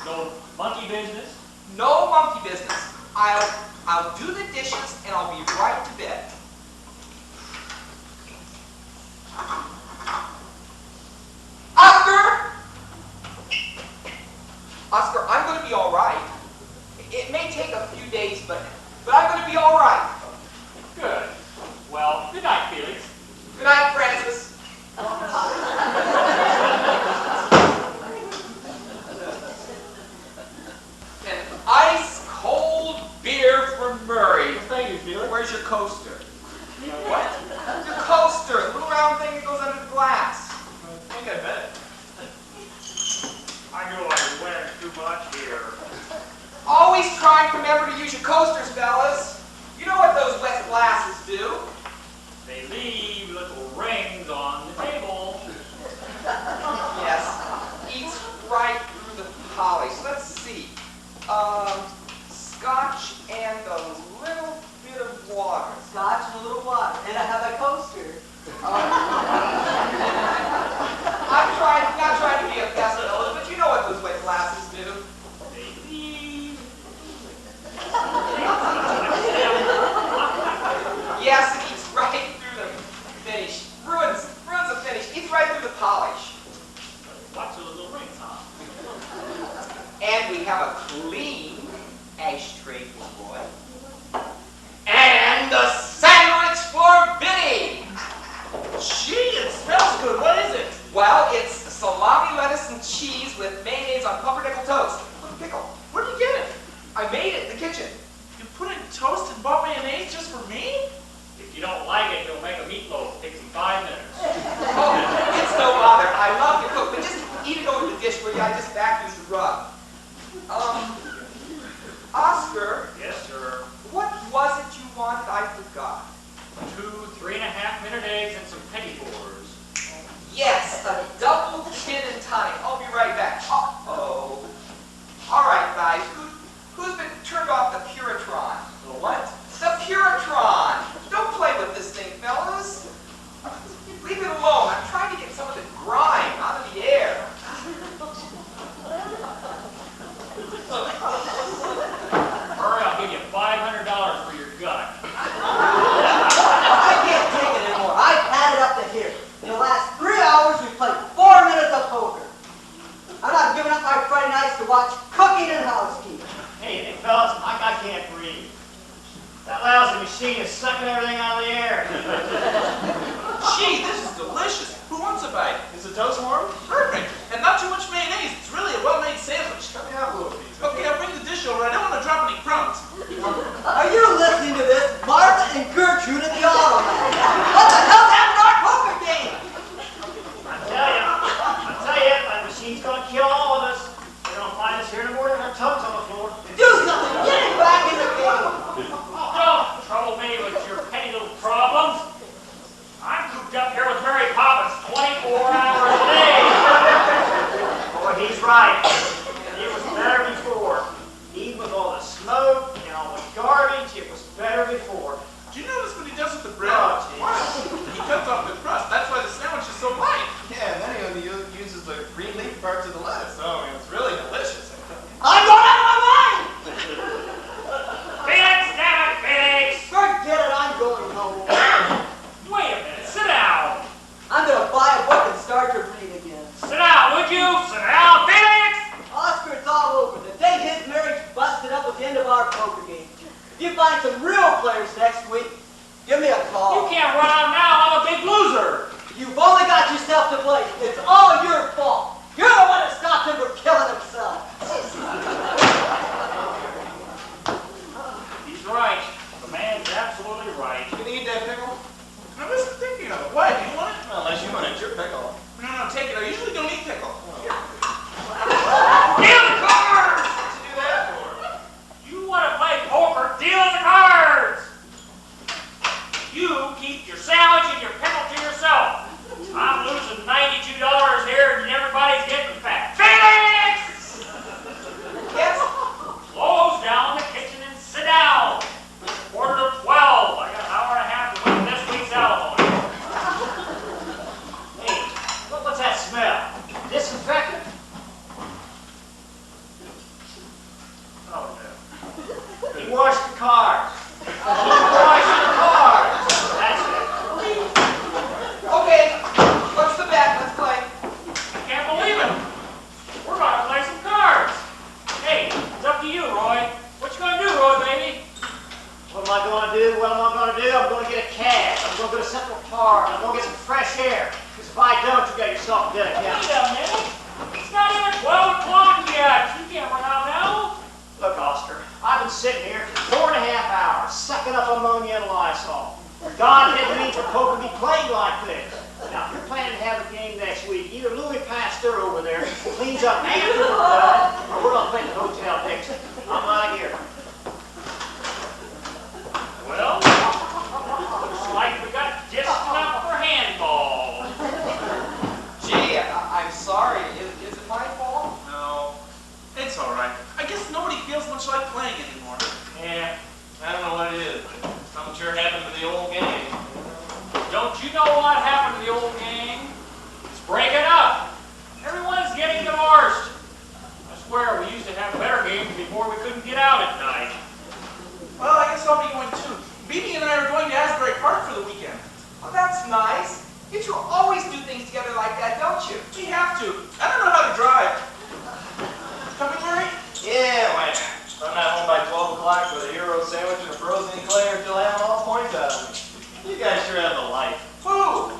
No monkey business? No monkey business. I'll do the dishes and I'll be right to bed. Oscar, I'm going to be all right. It may take a few days, but I'm going to be all right. Good. Well, good night, Felix. Good night, Francis. An ice-cold beer for Murray. Thank you, Felix. Where's your coaster? What? Your coaster, the little round thing that goes under the glass. I think I bet. I knew I was wearing too much here. Always try and remember to use your coasters, fellas. You know what those wet glasses do. They leave little rings on the table. Yes. Eats right through the polish. Let's see. Scotch and a little bit of water. Scotch and a little water. And I have a coaster. I'm not trying to be a pest, fellas, but you know what those wet glasses do. They leave. Yes, it eats right through the finish. Ruins the finish. Eats right through the polish. Watch those little rings, huh? And we have a clean ashtray for Roy. And a sandwich for Vinny. Gee, it smells good. What is it? Well, it's salami, lettuce, and cheese with mayonnaise on pumpernickel toast. With a pickle. Where did you get it? I made it in the kitchen. You put in toast and bought mayonnaise just for me? If you don't like it, you'll make a meatloaf. It takes them 5 minutes. Oh, it's no bother. I love to cook, but just eat it over the dish where I just vacuumed the rug. Oscar, Yes, sir. what was it you wanted? I forgot. 2 3.5-minute eggs and some petty fours. Yes, a double gin and tonic. I'll be right back. Uh-oh. All right, guys. Who's been turned off the Puritron? The what? The Puritron. sucking everything out of the air. Gee, this is delicious. Who wants a bite? Is the toast warm? Perfect. And not too much mayonnaise. It's really a well-made sandwich. Cut me out a little piece. Okay, I'll bring the dish over. I don't want to drop any crumbs. Are you listening to this? Martha and Gertrude at the automat. What the hell's happened to our poker game? I tell you, that machine's gonna kill all of us. They're gonna find us here in the morning with our tongues on the floor. Do something. Get it back in the game. Don't trouble me with your petty little problems. I'm cooped up here with Mary Poppins 24 hours a day. Boy, he's right. It was better before. Even with all the smoke and all the garbage, it was better before. Do you notice what he does with the bread? Oh, geez. He cuts off the crust. That's why the sandwich is so light. Yeah, and then he uses the green leaf parts of the lettuce. Oh, man, it's really delicious. I'm going out of my mind. Felix, damn it, Felix! Forget it. I'm going home. Wait a minute, sit down. I'm going to buy a book and start to read again. Sit down, would you? Sit down, Felix! Oscar, it's all over. The day his marriage busted up was the end of our poker game. If you find some real players next week, give me a call. You can't run out now, I'm a big loser. You've only got yourself to blame. It's all your fault. You're the one that stopped him from killing himself. He's right. The man's absolutely right. You can eat that pickle? I wasn't thinking of it. What? You want it? Well, unless you want it. It's your pickle. No, take it. I usually don't eat pickle. Deal the cards! What'd you do that for? You want to play poker? Deal the cards! You keep your sandwich and your pickle to yourself. I'm losing $92 here and everybody's getting fat. Felix! Yes? Close down the kitchen and sit down. It's 11:45. I got an hour and a half to win this week's alimony. Hey, what's that smell? Disinfectant? Oh, no. He washed the cars. He washed the cars. That's it. Okay, what's the bet? Let's play. I can't believe it. We're about to play some cards. Hey, it's up to you, Roy. What you gonna do, Roy, baby? What am I going to do? What am I going to do? I'm going to get a cab. I'm going to go to Central Park. I'm going to get some fresh air. Because if I don't, you got yourself a dead account. Wait a minute. It's not even 12 o'clock yet. You can't run out now. Look, Oscar, I've been sitting here for 4.5 hours, sucking up ammonia and Lysol. God didn't mean for poker to be played like this. Now, if you're planning to have a game next week, either Louis Pasteur over there cleans up after we're done, or we're going to play the Hotel Dixon. I'm right here. Well, looks like we got just enough for handball. Gee, I'm sorry. Is it my fault? No, it's all right. I guess nobody feels much like playing anymore. Yeah, I don't know what it is, but something sure happened to the old game. Don't you know what happened to the old gang? It's breaking up. Everyone's getting divorced. I swear we used to have better games before we couldn't get out at night. Well, I guess I'll be going too. Bibi and I are going to Asbury Park for the weekend. Oh, that's nice. You two always do things together like that, don't you? We have to. I don't know how to drive. Coming, Murray? Yeah, why not? If I'm not home by 12 o'clock with a hero sandwich and a frozen eclair, you'll have all points out of me. You guys sure have a life. Who?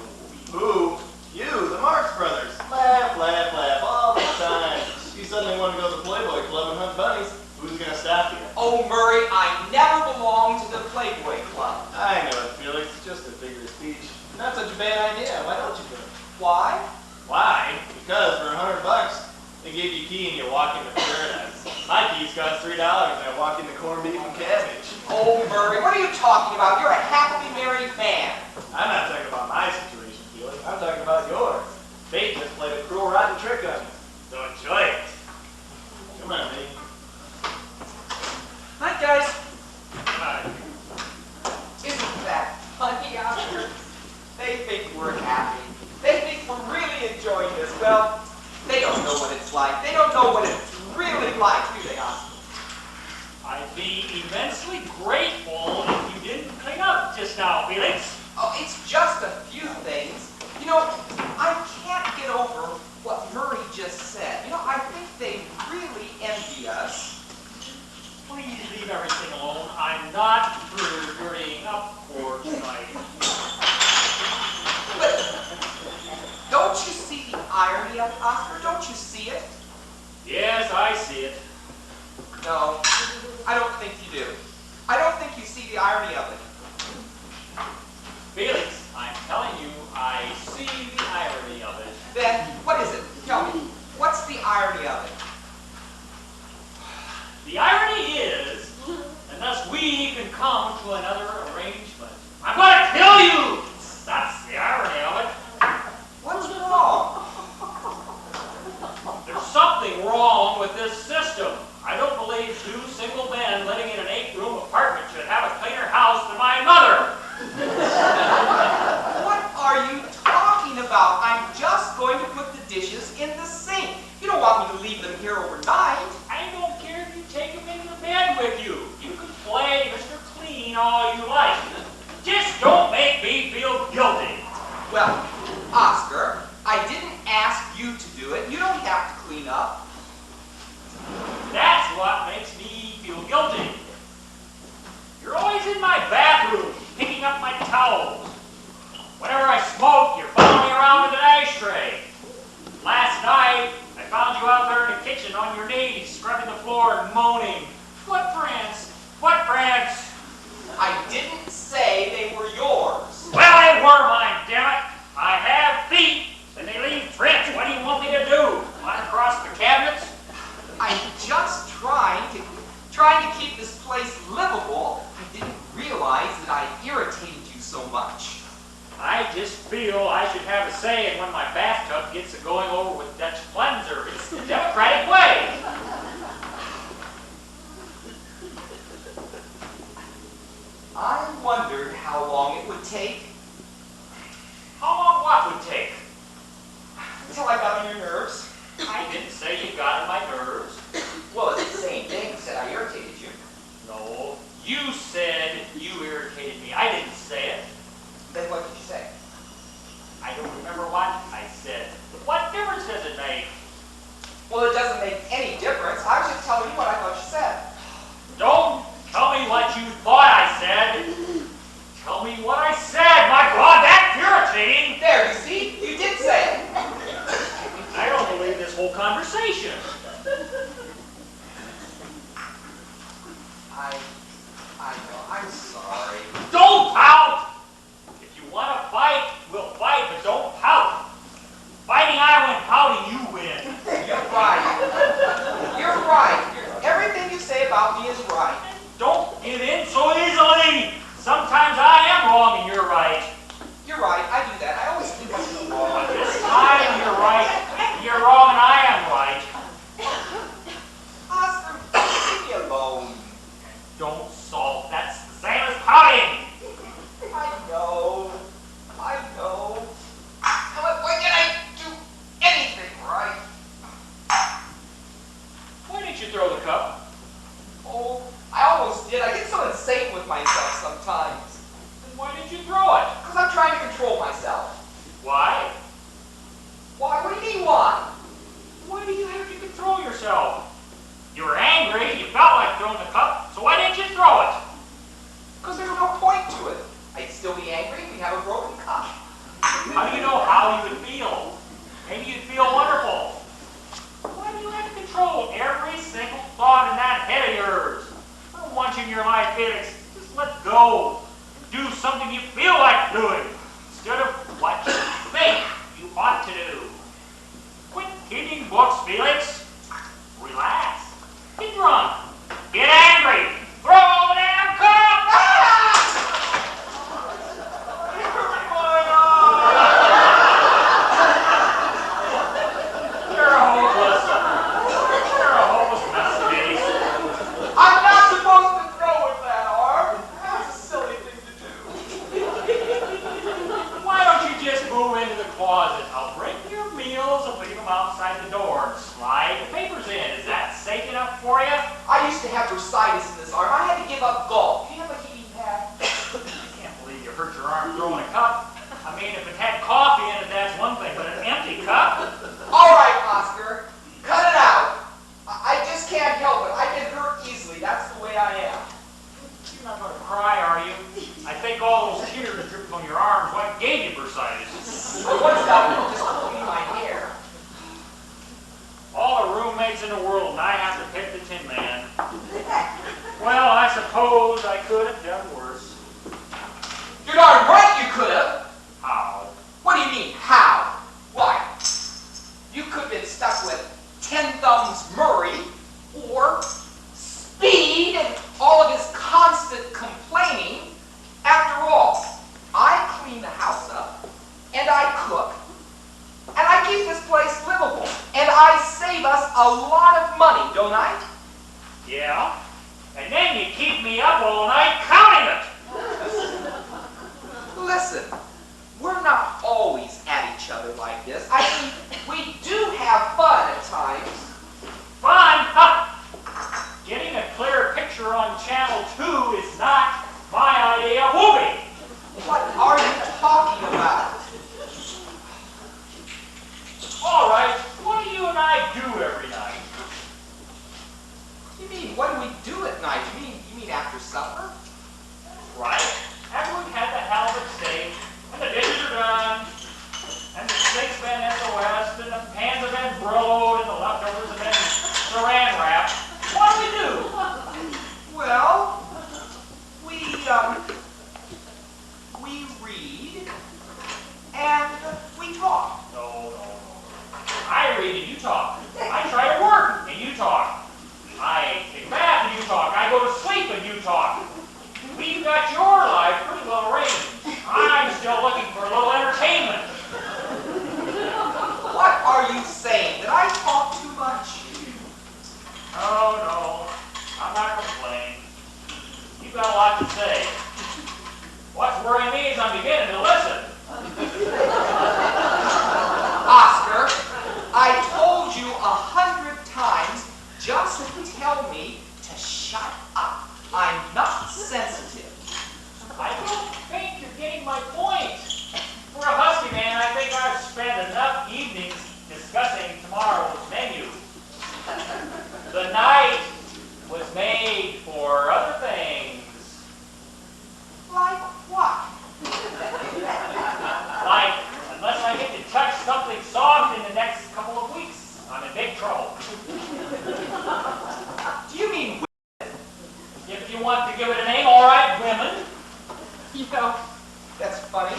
Who? You, the Marx Brothers. Laugh, laugh, laugh all the time. You suddenly want to go to the Playboy Club and hunt bunnies. Who's gonna stop you? Oh, Murray, I never belonged to the Playboy Club. I know it, Felix. It's just a figure of speech. Not such a bad idea. Why don't you do it? Why? Why? Because for $100, they give you a key and you walk into paradise. My keys cost $3 and I walk into corned beef and cabbage. Oh, Murray, what are you talking about? You're a happily married man. I'm not talking about my situation, Felix. I'm talking about yours. Fate just played a cruel, rotten trick on you. So enjoy it. Come on, Meek. Night, guys. Right. Isn't that funny, Oscar? They think we're happy. They think we're really enjoying this. Well, they don't know what it's like. They don't know what it's really like, do they, Oscar? I'd be immensely grateful if you didn't clean up just now, Felix. Oh, it's just a few things. You know, I can't get over what Murray just said. You know, I think they really envy us. Please leave everything alone. I'm not through dirtying up for irony of it, Oscar? Don't you see it? Yes, I see it. No, I don't think you do. I don't think you see the irony of it. Felix, I'm telling you, I see the irony of it. Then, what is it? Tell me. What's the irony of it? The irony is, unless we can come to another arrangement, I'm going to kill you! That's the irony of it. What's wrong? There's something wrong with this system. I don't believe two single men living in an 8-room apartment should have a cleaner house than my mother. What are you talking about? I'm just going to put the dishes in the sink. You don't want me to leave them here overnight. I don't care if you take them into the bed with you. You can play Mr. Clean all you like. Just don't make me feel guilty. Well, Oscar, I didn't ask you to do it. You don't have to clean up. That's what makes me feel guilty. You're always in my bathroom, picking up my towels. Whenever I smoke, you're following me around with an ashtray. Last night, I found you out there in the kitchen on your knees, scrubbing the floor and moaning, "Footprints! Footprints!" I didn't say they were yours. Well, they were mine, damn it. I have feet, and they leave prints. What do you want me to do? Line across the cabinets? I'm just trying to keep this place livable. I didn't realize that I irritated you so much. I just feel I should have a say in when my bathtub gets to going over with Dutch cleanser. It's the democratic way. I wondered how long it would take. How long what would take? Until I got on your nerves. I didn't say you got on my nerves. Well, it's the same thing. You said I irritated you. No, you said you irritated me. I didn't say it. Then what did you say? I don't remember what I said. But what difference does it make? Well, it doesn't make any difference. I was just telling you what I thought you said. Don't tell me what you thought I said. Tell me what I said. My God, that's irritating. There, you see? You did say it. I don't believe this whole conversation. I know. I'm sorry. Don't pout! If you want to fight, we'll fight, but don't pout. Fighting I win, pouting you win. You're right. You're right. Everything you say about me is right. Don't give in so easily. Sometimes I am wrong and you're right. You're right. I do that. I always think I'm wrong. But this time you're right. You're wrong and I am right. Oscar, leave me alone. Don't sulk. That's the same as pouting. I know. Why can't I do anything right? Why didn't you throw the cup? Oh, I almost did. I get so insane with myself sometimes. Then why didn't you throw it? Because I'm trying to control myself. Why? Why? What do you mean, why? Why do you have to control yourself? You were angry, you felt like throwing the cup, so why didn't you throw it? Because there's no point to it. I'd still be angry if we have a broken cup. How do you know how you would feel? Maybe you'd feel wonderful. Why do you have to control every single thought in that head of yours? For once in your life, Felix, just let go. Do something you feel like doing, instead of what you think you ought to do. Quit reading books, Felix. Relax. Get drunk. Get angry. Throw the damn cup! You're a hopeless mess, Felix. I'm not supposed to throw with that arm. That's a silly thing to do. Why don't you just move into the closet? I'll bring your meals and leave them outside the door and slide the papers in. Is that safe enough for you? I used to have bursitis in this arm. I had to give up golf. Do you have a heating pad? I can't believe you hurt your arm throwing a cup. I mean, if it had coffee in it, that's one thing, but an empty cup? All right, Oscar. Cut it out. I just can't help it. I get hurt easily. That's the way I am. You're not going to cry, are you? I think all those tears dripping from your arms, what gave you bursitis? I once got one just pulling my hair. How? Why? You could have been stuck with 10 Thumbs Murray, or Speed and all of his constant complaining. After all, I clean the house up, and I cook, and I keep this place livable, and I save us a lot of money, don't I? Yeah? And then you keep me up all night counting it. Listen, we're not always at each other like this. I mean, we do have fun at times. Fun? Huh? Getting a clear picture on Channel 2 is not my idea of movie. What are you talking about? All right, what do you and I do every night? You mean, what do we do at night? You mean after supper? Right. After we've had the halibut steak, and the dishes are done, and the steak's been SOS, and the pans have been broiled, and the leftovers have been saran wrapped, what do we do? Well, we read, and we talk. No. I read and you talk. I try to work and you talk. I take a bath and you talk. I go to sleep and you talk. We've got your life pretty well arranged. I'm still looking for a little entertainment. What are you saying? Did I talk too much? Oh, no. I'm not complaining. You've got a lot to say. What's worrying me is I'm beginning to listen. Oscar, I told you 100 times just tell me to shut up. I'm not sensitive. I don't think you're getting my point. For a husky man, I think I've spent enough evenings discussing tomorrow's menu. The night was made for other things. Like what? Like, unless I get to touch something soft in the next couple of weeks, I'm in big trouble. Do you mean If you want to give it a name, all right, women. You know, that's funny.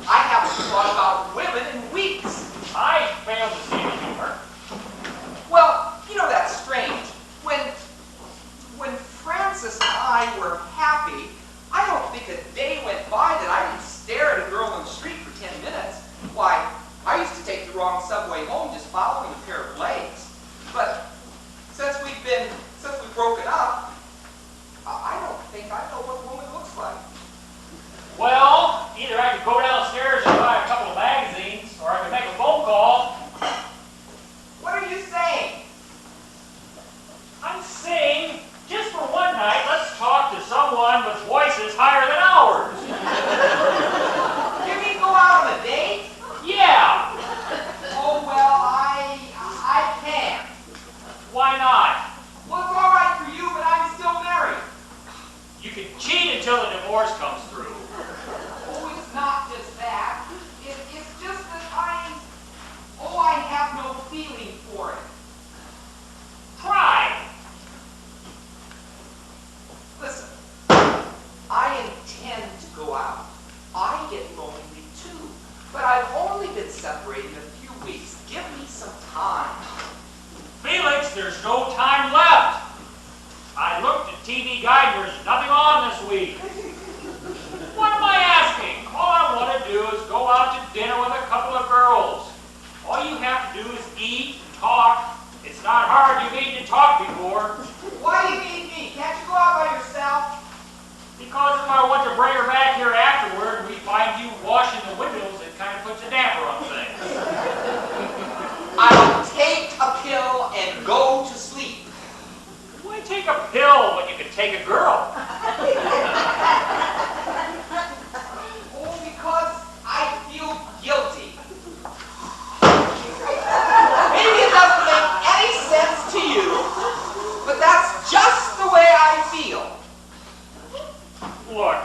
I haven't thought about women in weeks. I fail to see the humor. Well, you know, that's strange. When Francis and I were happy, I don't think a day went by that I didn't stare at a girl on the street for 10 minutes. Why, I used to take the wrong subway home just following a pair of legs. But since we've broken up, I don't think I know what a woman looks like. Well, either I could go downstairs and buy a couple of magazines, or I could make a phone call. What are you saying? I'm saying, just for one night, let's talk to someone with voices higher than ours. You mean go out on a date? Yeah. Oh, well, I can't. Why not? Well, it's all right for you, but I'm still married. You can cheat until the divorce comes through. Oh, it's not just that. It's just that I have no feeling for it. Try. Listen, I intend to go out. I get lonely too, but I've only been separated a few weeks. Give me some time. Felix, there's no time left. I looked at TV Guide, there's nothing on this week. What am I asking? All I want to do is go out to dinner with a couple of girls. All you have to do is eat and talk. It's not hard, you've eaten and talked before. Why do you need me? Can't you go out by yourself? Because if I want to bring her back here afterward and we find you washing the windows, it kind of puts a damper on things. I'll take a pill and go to sleep. Why take a pill when you can take a girl? Oh, because I feel guilty. Maybe it doesn't make any sense to you, but that's just the way I feel. Look,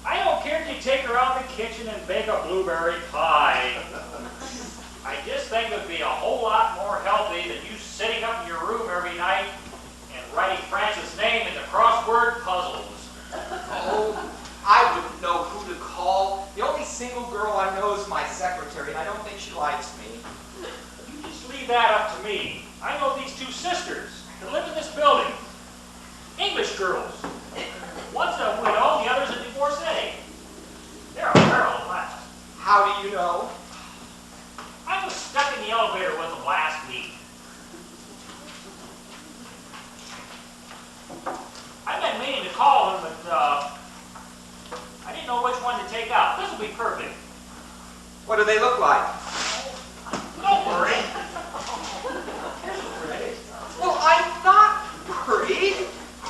I don't care if you take her out in the kitchen and bake a blueberry pie. I just think it would be a whole lot more healthy than you sitting up in your room every night and writing Francis' name into crossword puzzles. Oh, I wouldn't know who to call. The only single girl I know is my secretary, and I don't think she likes me. You just leave that up to me. I know these two sisters that live in this building. English girls. One's a widow, the other's a divorcee. They're a pair of laughs. How do you know? I was stuck in the elevator with them last week. I've been meaning to call them, but I didn't know which one to take out. This will be perfect. What do they look like? Don't worry. Well, I'm not worried.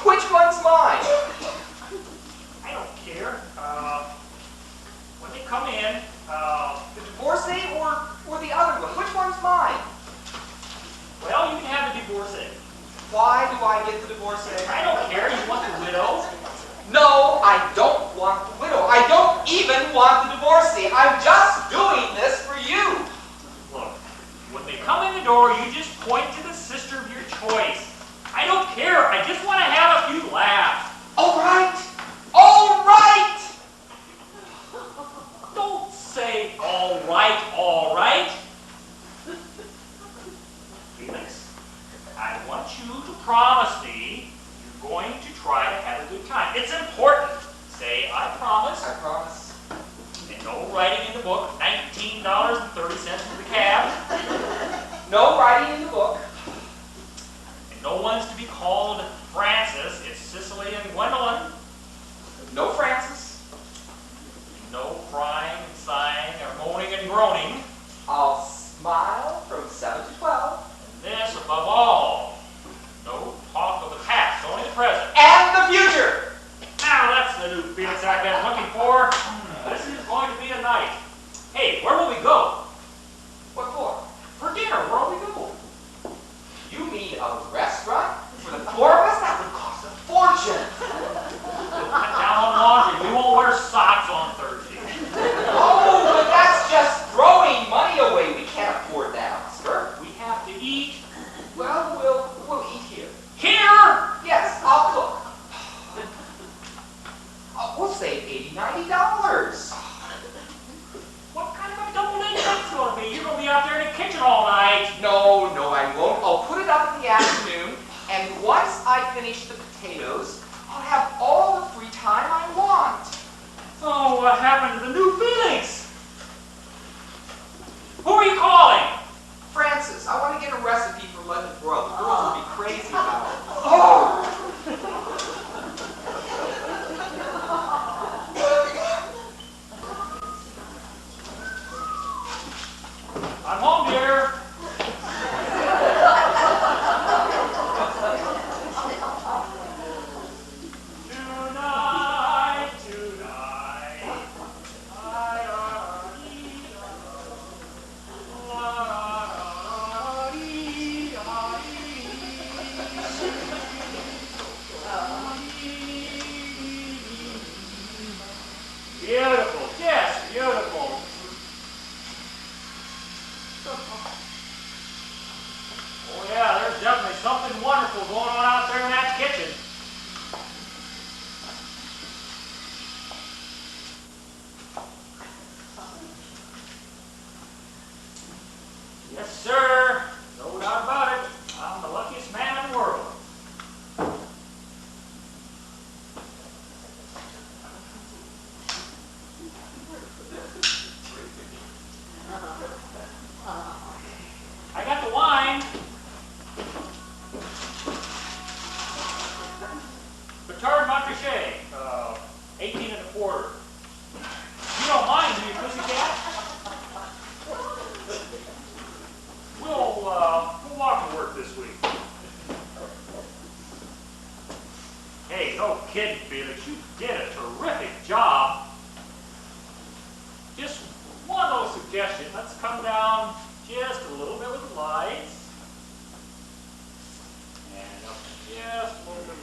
Which one's mine? I don't care. When they come in, The divorcee or the other one? Which one's mine? well, you can have the divorcee. Why do I get the divorcee? I don't care. You want the widow? No, I don't want the widow. I don't even want the divorcee. I'm just doing this for you. Look, when they come in the door, you just point to the sister of your choice. I don't care. I just want to have a few laughs. All right. All right. Don't say all right, all right. Felix, I want you to promise me you're going to try to have a good time. It's important. Say, I promise. I promise. And no writing in the book, $19.30 for the cab. No writing in the book. And no one's to be called Francis. It's Cicely and Gwendolyn. No Francis. And no crying and sighing or moaning and groaning. I'll smile from 7 to 12. And this, above all, no talk of the past, only the present. And the future. Now that's the new Felix I've been looking for. This is going to be a night. Hey, where will we go? What for? For dinner, where will we go? You mean a restaurant? For the four of us? That would cost a fortune. We'll cut down on laundry. We won't wear socks on Thursday. Oh, but that's just throwing money away. We can't afford that, Oscar. We have to eat. Well, we'll eat here. Here! Yes, I'll cook. We'll save $80, $90. What kind of a double date that's going to be? You're going to be out there in the kitchen all night. No, I won't. I'll put it up in the afternoon, and once I finish the potatoes, I'll have all the free time I want. Oh, what happened to the new Felix? Who are you calling? Francis, I want to get a recipe for lemon broth. The girls will be crazy about it. Oh! I'm home, dear. Beautiful, yes, beautiful. Oh yeah, there's definitely something wonderful going on out there in that kitchen. Yes, sir. No doubt about it. I'm the luckiest man in the world. I got the wine. Batard Montrachet, 18 and a quarter. You don't mind, do you, pussycat? We'll walk to work this week. Hey, no kidding, Felix. You did a terrific job. Just one little suggestion. Let's come down just a little bit with the lights. And up just a little bit.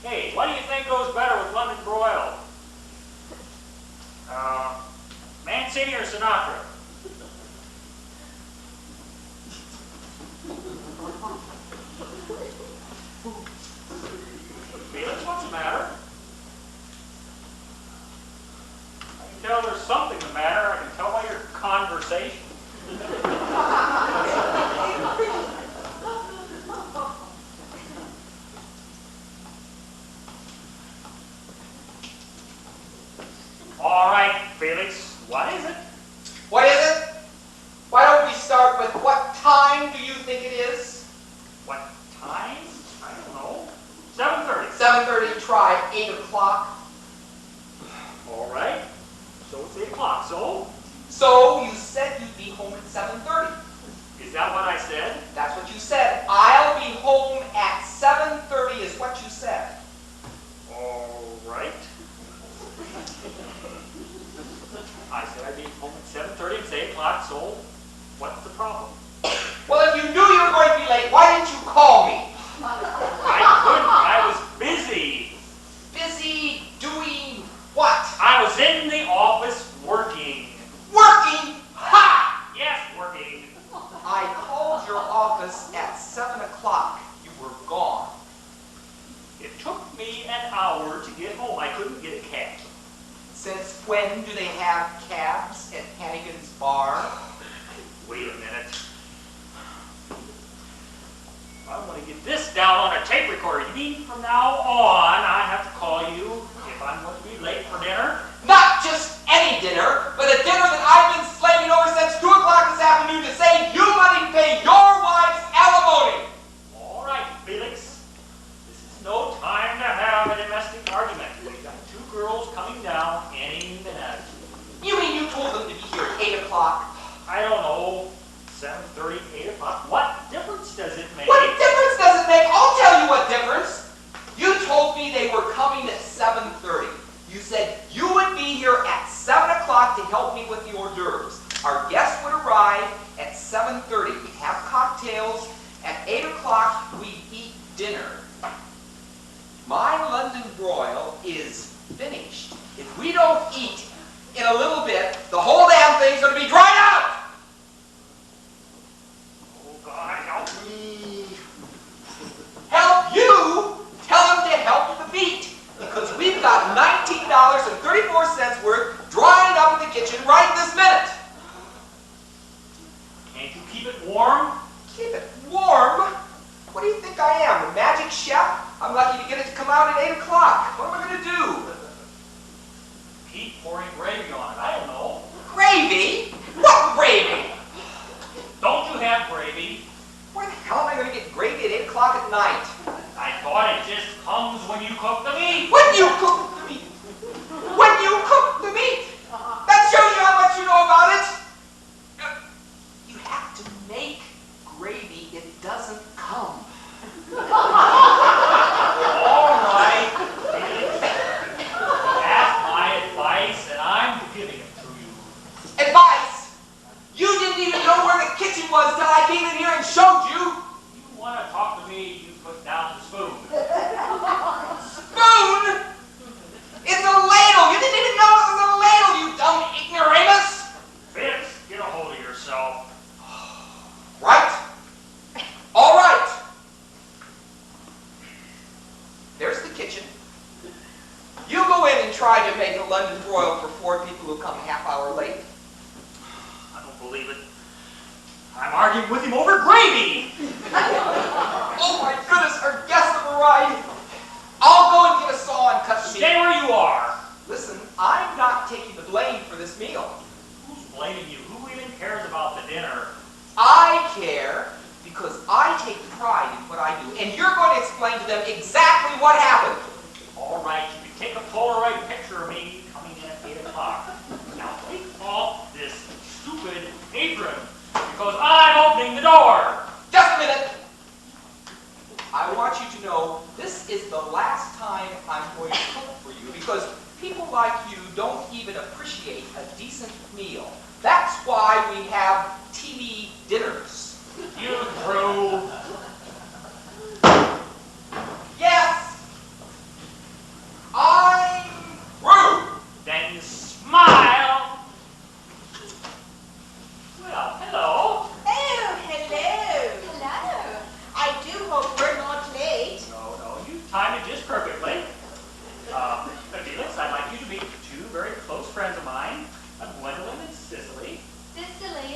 Hey, what do you think goes better with lemon broiled? Mancini or Sinatra? Felix, what's the matter? conversation. All right, Felix, what is it? What is it? Why don't we start with what time do you think it is? What time? I don't know. 7:30. 7:30, try 8 o'clock. All right. So it's 8 o'clock. So you said you'd be home at 7:30. Is that what I said? That's what you said. I'll be home at 7:30 is what you said. All right. I said I'd be home at 7:30. It's 8 o'clock, so what's the problem? Well, if you knew you were going to be late, why didn't you call me? I couldn't. I was busy. Busy doing what? I was in the office working. Working? Ha! Yes, working. I called your office at 7 o'clock. You were gone. It took me an hour to get home. I couldn't get a cab. Since when do they have cabs at Hannigan's Bar? Wait a minute. I want to get this down on a tape recorder. You mean from now on I have to call you if I'm going to be late for dinner? Not just any dinner, but a dinner that I've been slaving over since 2 o'clock this afternoon to save you money to pay your wife's alimony. All right, Felix. This is no time to have a domestic argument. We've got 2 girls coming down any minute. You mean you told them to be here at 8 o'clock? I don't know. 7:30, 8 o'clock. What difference does it make? What difference does it make? I'll tell you what difference. You told me they were coming at 7:30. You said you would be here at 7 o'clock to help me with the hors d'oeuvres. Our guests would arrive at 7:30. We have cocktails. At 8 o'clock, we eat dinner. My London broil is finished. If we don't eat in a little bit, the whole damn thing's going to be dried out. God, help me. Help you? Tell him to help the beat. Because we've got $19.34 worth drying up in the kitchen right this minute. Can't you keep it warm? Keep it warm? What do you think I am, the magic chef? I'm lucky to get it to come out at 8 o'clock. What am I going to do? Keep pouring gravy on it. I don't know. Gravy? What gravy? Don't you have gravy? Where the hell am I going to get gravy at 8 o'clock at night? I thought it just comes when you cook the meat. When you cook the meat? When you cook the meat? That shows you how much you know about it. You have to make gravy. It doesn't come. All right. That's my advice, and I'm giving it to you. Advice? You didn't even know where the kitchen was till I came in here and showed you. You want to talk to me, you put down the spoon. Spoon? It's a ladle. You didn't even know it was a ladle, you dumb ignoramus. Fitz, get a hold of yourself. Right? All right. There's the kitchen. You go in and try to make a London broil for 4 people who come a half hour late. I don't believe it. I'm arguing with him over gravy. Oh my goodness, our guests have arrived. I'll go and get a saw and cut the meat. Stay where you are. Listen, I'm not taking the blame for this meal. Who's blaming you? Who even cares about the dinner? I care because I take pride in what I do, and you're going to explain to them exactly what happened. All right, you can take a Polaroid picture of me coming in at 8 o'clock. Now take off this stupid apron because I'm opening the door. Just a minute. I want you to know this is the last time I'm going to cook for you because people like you don't even appreciate a decent meal. That's why we have TV dinners. You through. Yes! I'm through! Then smile. Well, hello. Oh, hello. Hello. I do hope we're not late. No, you timed it just perfectly. Felix, I'd like you to meet 2 very close friends of mine, Gwendolyn and Cicely. Cicely?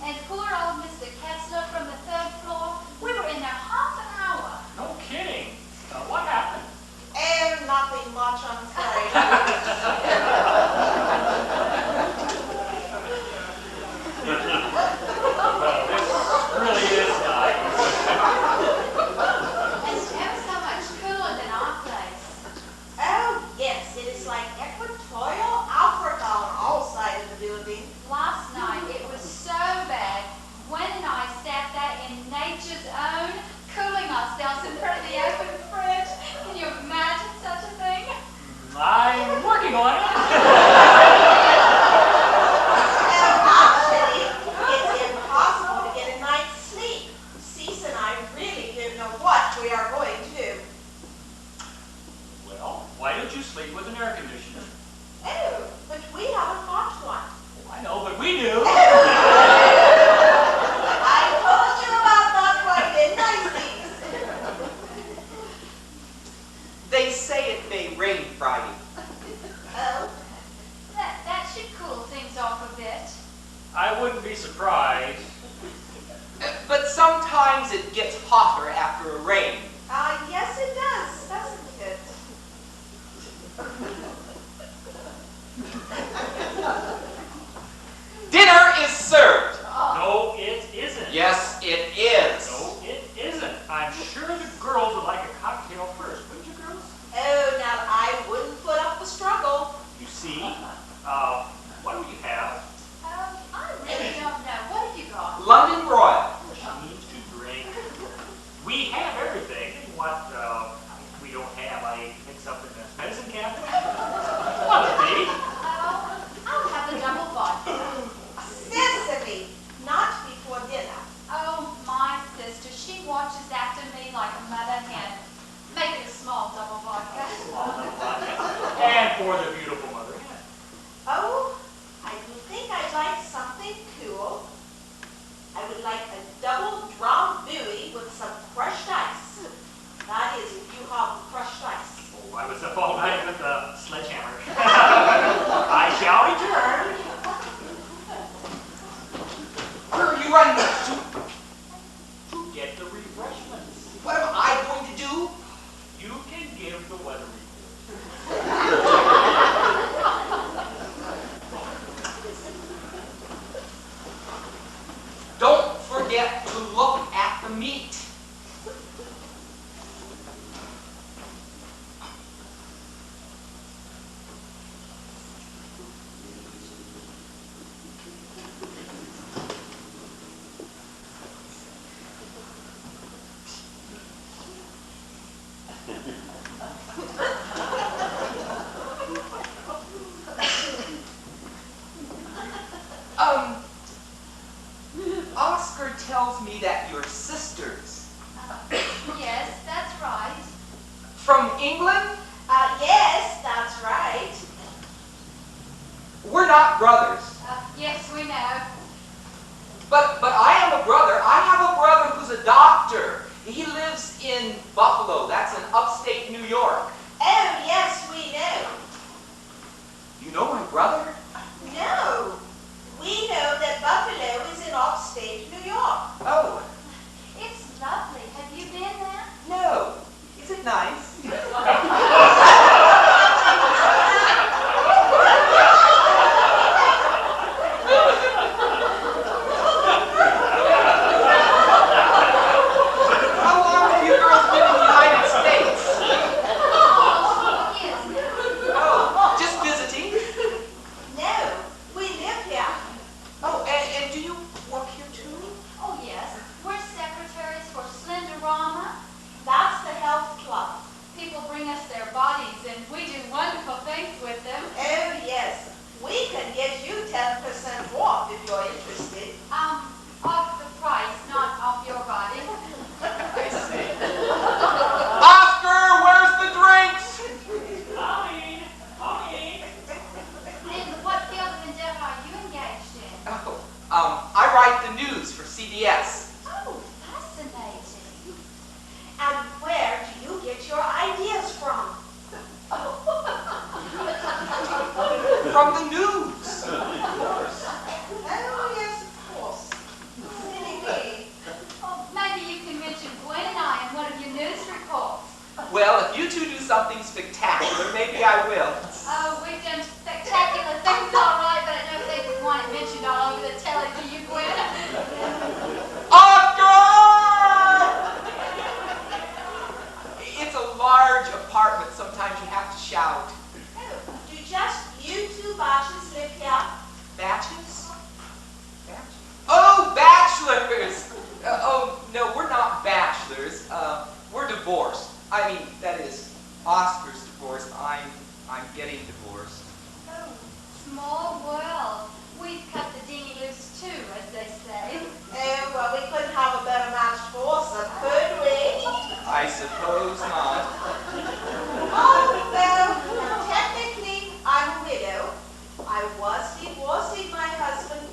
And poor old Mr. Kessler from the 3rd floor, we were in there half an hour. No kidding. What happened? And nothing much, I'm afraid. Really is nice. And ever so much cooler than our place. Oh, yes, it is like equatorial Africa on all sides of the building. Last night it was so bad. Gwen and I sat there in nature's own, cooling ourselves in front of the open fridge. Can you imagine such a thing? I'm working on it. Actually, it's impossible to get a night's sleep. Cease and I really don't know what we are going to do. Well, why don't you sleep with an air conditioner? Oh, but we haven't got one. Oh, I know, but we do. I told you about not wanting niceties. They say it may rain Friday. Oh, That should cool things off a bit. I wouldn't be surprised. But sometimes it gets hotter after a rain. yes it does, doesn't it? Dinner is served. No, it isn't. Yes, it is. No, it isn't. I'm sure the girls would like a cocktail first, wouldn't you, girls? Oh, now I wouldn't put up the struggle. You see? What do you have? I really don't know. What have you got? London Broil. She needs to drink. We have everything. What we don't have, I mix up in the medicine cabinet. What would be? I'll have a double vodka. Sesame, not before dinner. Oh, my sister, she watches after me like a mother hen. Make it a small double vodka. And for the beautiful mother hen. Oh, I do think I'd like something cool. I would like a double drum buoy with some crushed ice. That is, if you have crushed ice. Oh, I was up all night with the sledgehammer. I shall return. Where are you running to? To get the refreshments. What am I going to do? You can give the weather report. Don't forget to look at the meat. Oscar tells me that you're sisters. Yes, that's right. From England? Yes, that's right. We're not brothers. Yes, we know. But I am a brother. I have a brother who's a doctor. He lives in Buffalo. That's in upstate New York. Oh, yes, we know. You know my brother? No. We know that Buffalo is in upstate New York. Oh, It's lovely. Have you been there? no. Is it nice? How long have you girls been in the United States? Well, if you two do something spectacular, maybe I will. Oh, we've done spectacular things, all right, but I don't think we want it mentioned all over the telly, do you, Gwen? Oscar! It's a large apartment. Sometimes you have to shout. Oh, do just you two batches live here? Batches? Oh, bachelors! Oh, no, we're not bachelors. We're divorced. I mean, that is, Oscar's divorced. I'm getting divorced. Oh, small world. We've cut the dinghy loose too, as they say. Oh, well, we couldn't have a better match foursome, could we? I suppose not. Oh, well, technically, I'm a widow. I was divorcing my husband,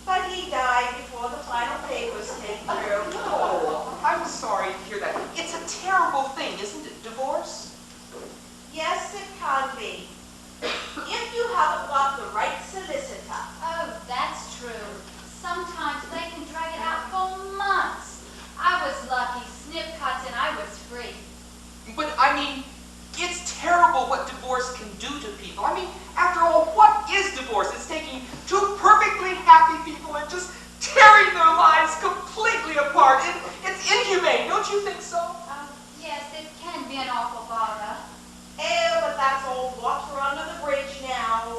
but he died before the final papers came through. Oh, I'm sorry to hear that. It's a terrible thing, isn't it, divorce? Yes, it can be. If you haven't got the right solicitor. Oh, that's true. Sometimes they can drag it out for months. I was lucky. Snip cuts and I was free. But, I mean, it's terrible what divorce can do to people. I mean, after all, what is divorce? It's taking two perfectly happy people and just tearing their lives completely apart. It's inhumane, don't you think so? Yes, it can be an awful bother. Oh, but that's all water under the bridge now.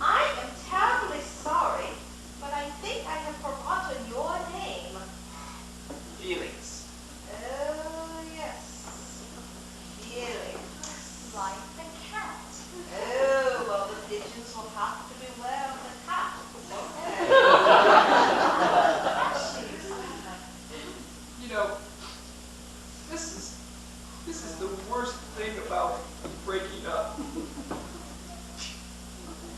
I am terribly sorry, but I think I have forgotten your name. Feelings. Oh, yes. Feelings. Like the cat. Oh, well, the pigeons will have to beware of the cat. You know, this is the worst thing about breaking up.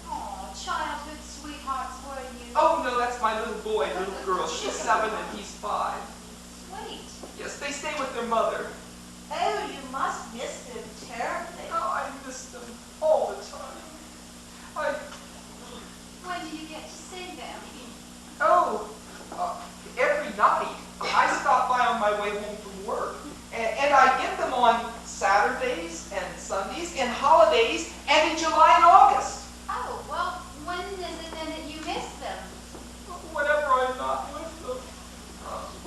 Oh, childhood sweethearts were you? Oh, no, that's my little boy and little girl. She's 7 and he's 5. Sweet. Yes, they stay with their mother. Oh, you must miss them terribly. Oh, I miss them all the time. When do you get to see them? Every night. I stop by on my way home from work. And I get them on Saturdays and Sundays and holidays and in July and August. Oh, well, when is it then that you miss them? Whenever I'm not with them.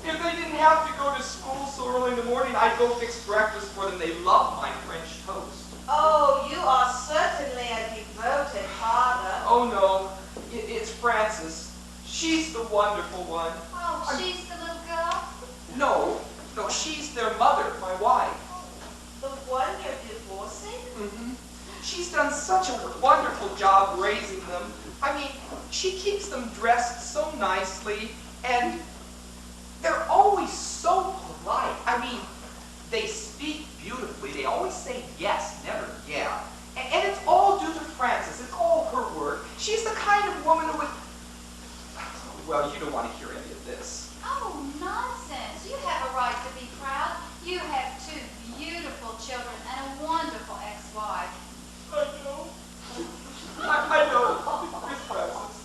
If they didn't have to go to school so early in the morning, I'd go fix breakfast for them. They love my French toast. Oh, you are certainly a devoted father. Oh, no. It's Frances. She's the wonderful one. Oh, she's the little girl? No, she's their mother, my wife. The one you're divorcing? Mm-hmm. She's done such a wonderful job raising them. I mean, she keeps them dressed so nicely, and they're always so polite. I mean, they speak beautifully. They always say yes, never yeah. And it's all due to Frances. It's all her work. She's the kind of woman who would... Well, you don't want to hear any of this. Oh, nonsense. You have a right to be proud. You have 2 beautiful children and a wonderful ex-wife. I know. I know. It's Frances.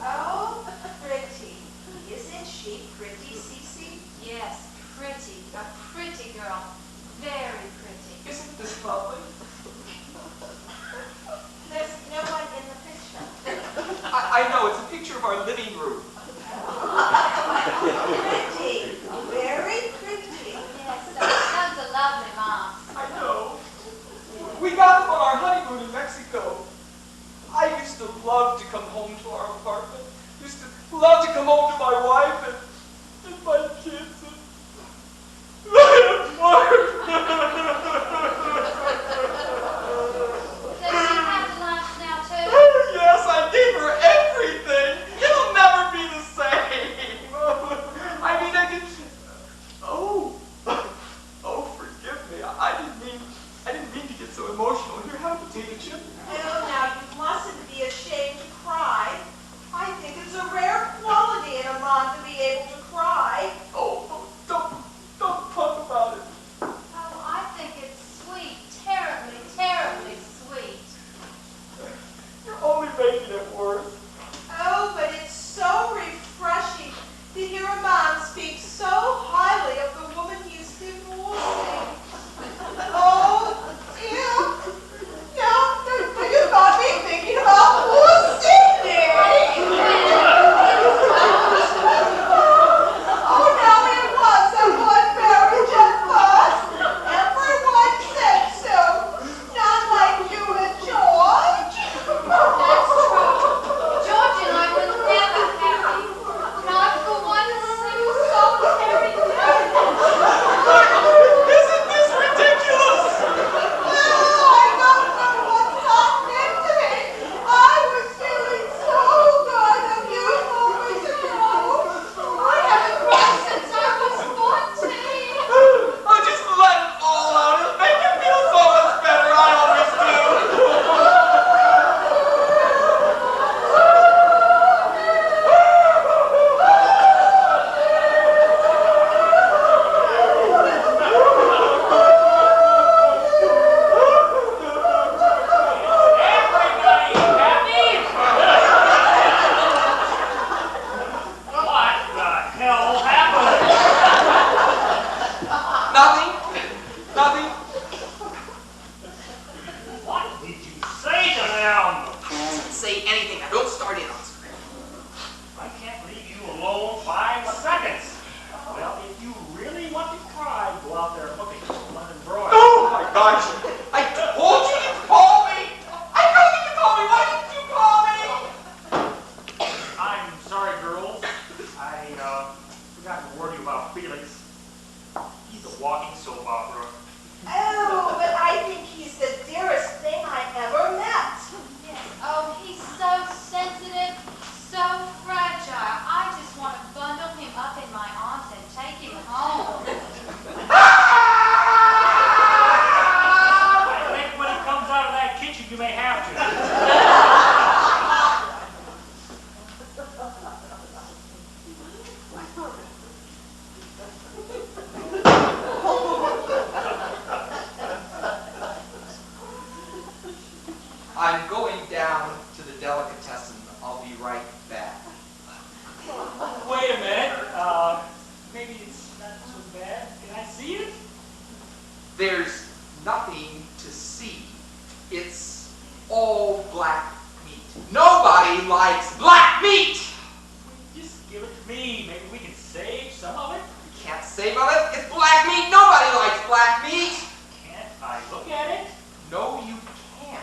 Oh, pretty. Isn't she pretty, Cece? Yes, pretty. A pretty girl. Very pretty. Isn't this lovely? There's no one in the picture. I know. It's a picture of our living room. Pretty. Very pretty. Yes, those are lovely moms. I know. We got them on our honeymoon in Mexico. I used to love to come home to our apartment. Used to love to come home to my wife and my kids and my wife. Does she have the lunch now too? Yes, I gave her everything. It'll never be the same. I mean, I could. Oh, forgive me. I didn't mean to get so emotional. Here, have a potato chip. Oh, now you mustn't be ashamed to cry. I think it's a rare quality in a man to be able give it to me? Maybe we can save some of it? You can't save of it. It's black meat. Nobody likes black meat. Can't I look at it? No, you can't.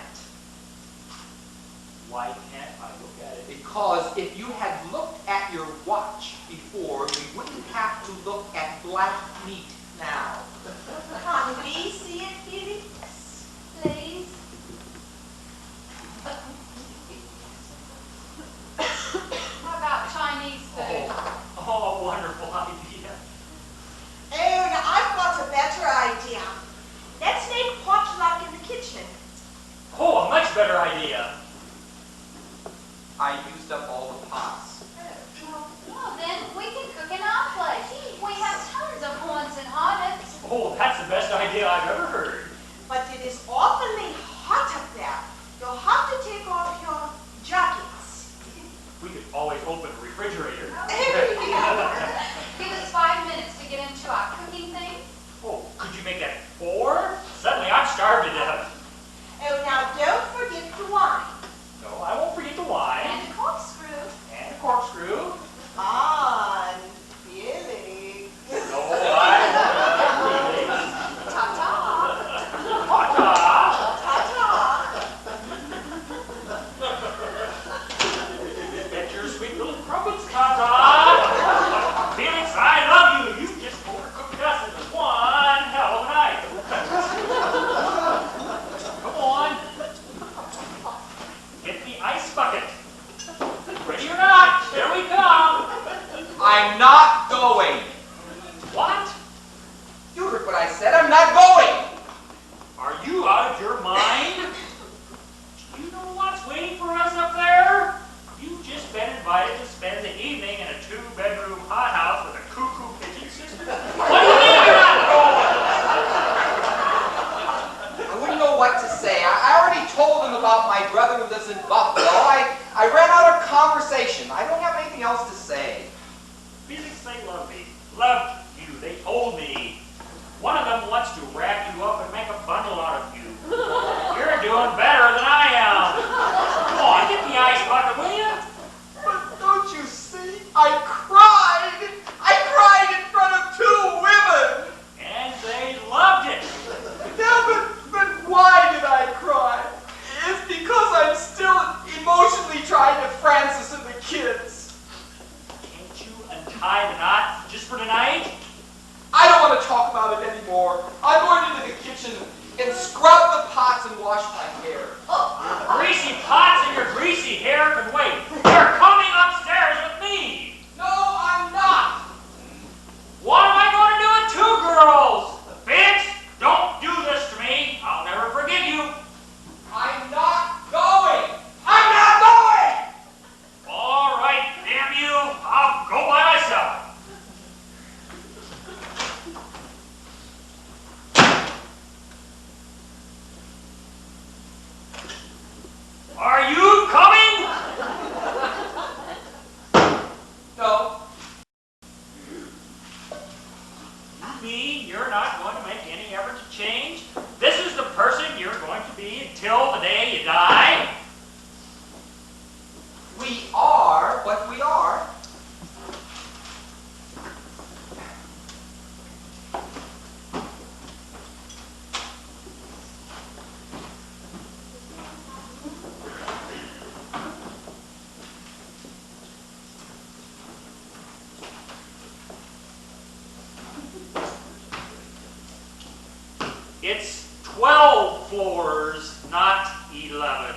Why can't I look at it? Because if you had looked at your watch before, you wouldn't have to look at black meat now. Can we see it, Felix? Please. How about Chinese food? Oh, wonderful idea. Oh, now I've got a better idea. Let's make potluck in the kitchen. Oh, a much better idea. I used up all the pots. Well, then we can cook in our place. We have tons of horns and harness. Oh, that's the best idea I've ever heard. But it is awfully hot up there. You'll have to take off your jackets. We could always open the refrigerator. Give us 5 minutes to get into our cooking things. Oh, could you make that 4? Suddenly I'm starved to death. Oh, now don't forget the wine. No, I won't forget the wine. And a corkscrew. And a corkscrew. On Felix. No, I won't forget Ta-ta. Ta-ta. Ta-ta. Get your sweet little crumpets, Ta-ta. Felix, I love you. You just overcooked us in one hell of a night. Come on. Get the ice bucket. Ready or not, here we come. I'm not going. What? You heard what I said. I'm not going. Are you out of your mind? Do you know what's waiting for us up there? You've just been invited to spend the evening in a 2-bedroom hothouse with a cuckoo pigeon system. What do you mean you're not going? I wouldn't know what to say. I already told him about my brother who lives in Buffalo. I ran out of conversation. I don't have anything else to say. Felix, they love me. Loved you. They told me. One of them wants to wrap you up and make a bundle out of you. You're doing better than I am. Come on, get the ice bucket, will you? But don't you see? I cried. I cried in front of 2 women. And they loved it. Yeah, but why did I cry? It's because I'm still emotionally trying to Francis and the kids. Can't you untie the knot just for tonight? I don't want to talk about it anymore. I'm going into the kitchen and scrub the pots and wash my hair. Your greasy pots and your greasy hair can wait. You're coming upstairs with me. No, I'm not. What am I going to do with 2 girls? Bitch, don't do this to me. I'll never forgive you. I'm not going. I'm not going. All right, damn you. I'll go by myself. Are you coming? No. You mean you're not going to make any effort to change? This is the person you're going to be until the day you die? We are what we are. It's 12 floors, not 11.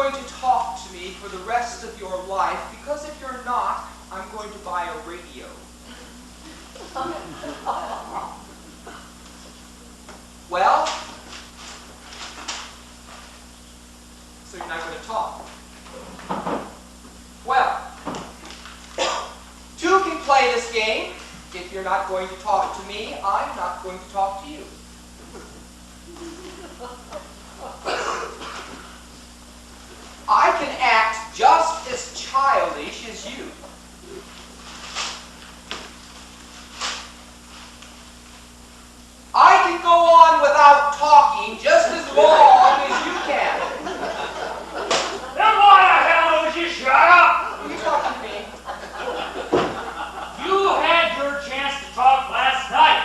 going to talk to me for the rest of your life, because if you're not, I'm going to buy a radio. Well, so you're not going to talk. Well, two can play this game. If you're not going to talk to me, I'm not going to talk to you. I can act just as childish as you. I can go on without talking just as long as you can. Then why the hell don't you shut up? You talk to me. You had your chance to talk last night.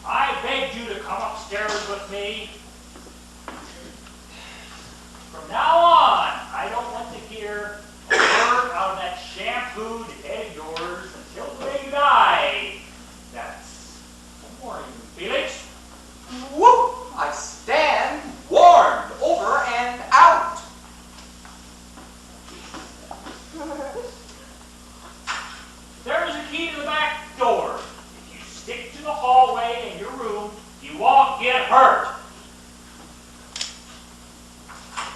I begged you to come upstairs with me. From now on, I don't want to hear a word out of that shampooed head of yours until the day you die. That's a warning, Felix. Whoop! I stand warned, over and out. There's a key to the back door. If you stick to the hallway in your room, you won't get hurt.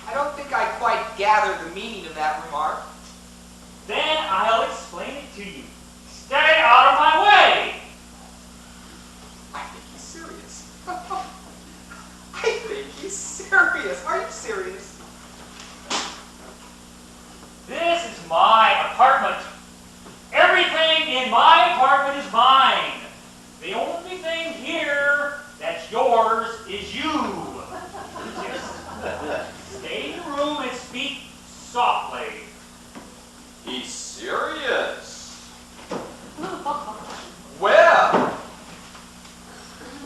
I don't think I quite gather the meaning of that remark. Then I'll explain it to you. Stay out of my way! I think he's serious. I think he's serious. Are you serious? This is my apartment. Everything in my apartment is mine. The only thing here that's yours is you. Just stay in your room and speak softly. He's serious. Well,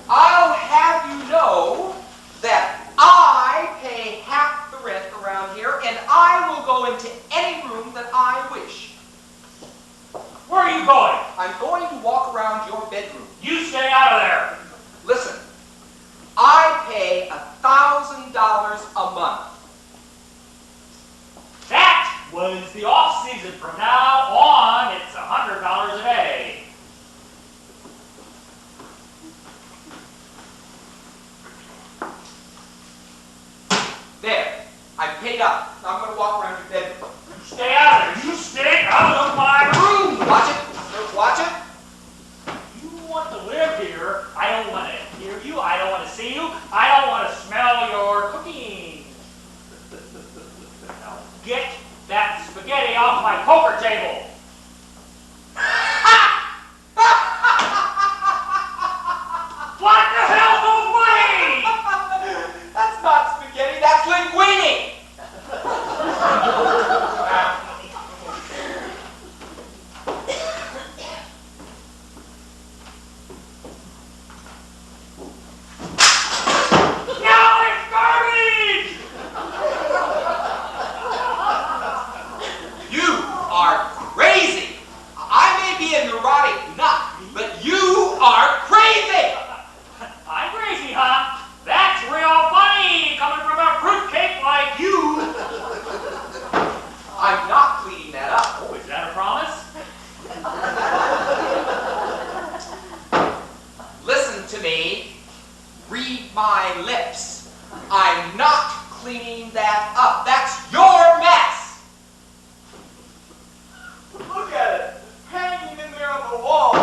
I'll have you know that I pay half the rent around here, and I will go into any room that I wish. Where are you going? I'm going to walk around your bedroom. You stay out of there. Listen, I pay $1,000 a month. That was the off season. From now on, it's $100 a day. There, I'm paid up. Now I'm going to walk around your bedroom. Stay out of there. You stay out of my room. Watch it. Watch it. You want to live here. I don't want to hear you. I don't want to see you. I don't want to smell your cooking. Now get that spaghetti off my poker table. What the hell's so funny? That's not spaghetti, that's linguine. Now it's garbage! You are crazy. I may be a neurotic nut, but you are crazy. I'm crazy, huh? That's real funny, coming from a fruitcake like you. I'm not cleaning that up. Oh, is that a promise? Listen to me. Read my lips. I'm not cleaning that up. That's your mess. Look at it. Hanging in there on the wall.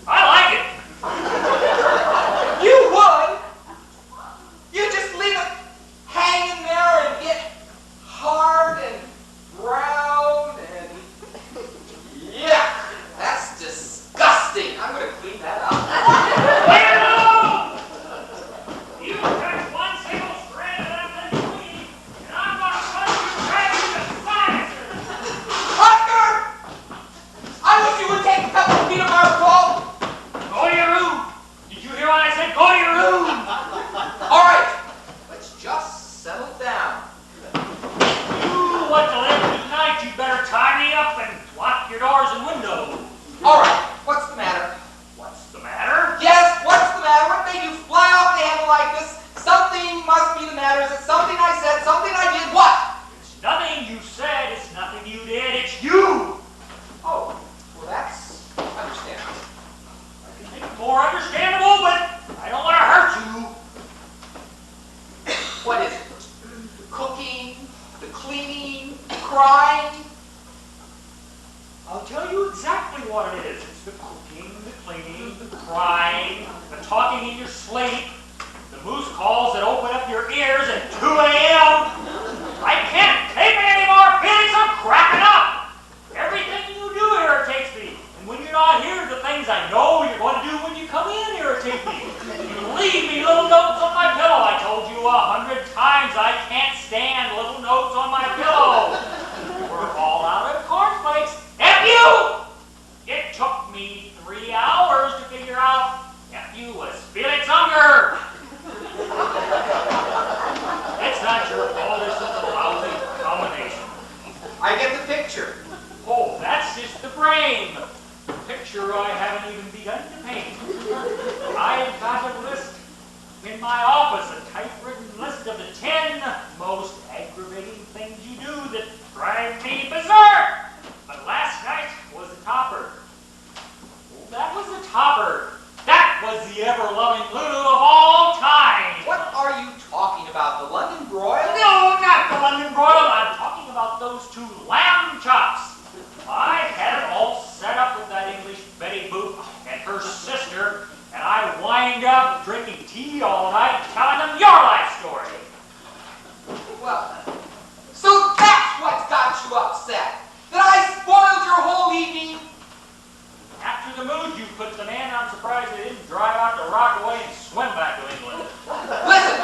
I like it. You would. You just leave it hanging there and get hard and brown and yuck. That's disgusting. I'm going to clean that more understandable, but I don't want to hurt you. What is it? The cooking, the cleaning, the crying? I'll tell you exactly what it is. It's the cooking, the cleaning, the crying, the talking in your sleep, the moose calls that open up your ears at 2 a.m. I can't take it anymore, Felix. I'm cracking up. Everything you do irritates me. And when you're not here, the things I know you're going to do when you come in irritate me. You leave me little notes on my pillow. I told you 100 times I can't stand little notes on my pillow. We're all out of cornflakes. F you! It took me 3 hours to figure out F you was Felix Unger. It's not your fault. It's just a lousy combination. I get the picture. Oh, that's just the frame. The picture I haven't even begun to paint. I've got a list in my office, a typewritten list of the 10 most aggravating things you do that drive me berserk. But last night was the topper. Oh, that was the topper. That was the ever-loving Lulu of all time. What are you talking about? The London broil? No, not the London broil. I'm talking about those 2 lamb chops. I had it all set up with that English Betty Boop and her sister, and I wind up drinking tea all night telling them your life story. Well, so that's what's got you upset. That I spoiled your whole evening? After the mood you put the man, I'm surprised they didn't drive out to Rockaway and swim back to England. Listen,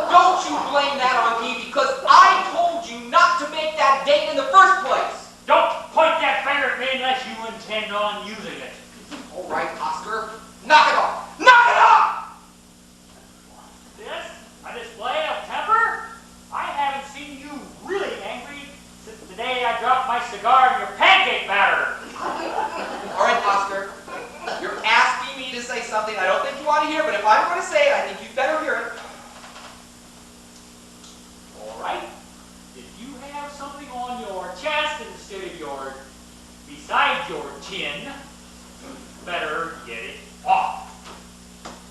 don't you blame that on me because I told you not to make that date in the first place. Don't point that finger at me unless you intend on using it. All right, Oscar, knock it off. Knock it off! This? A display of temper? I haven't seen you really angry since the day I dropped my cigar in your pancake batter. All right, Oscar, you're asking me to say something I don't think you want to hear, but if I'm going to say it, I think you'd better hear it. All right. If you have something on your chest instead of beside your chin, you better get it off.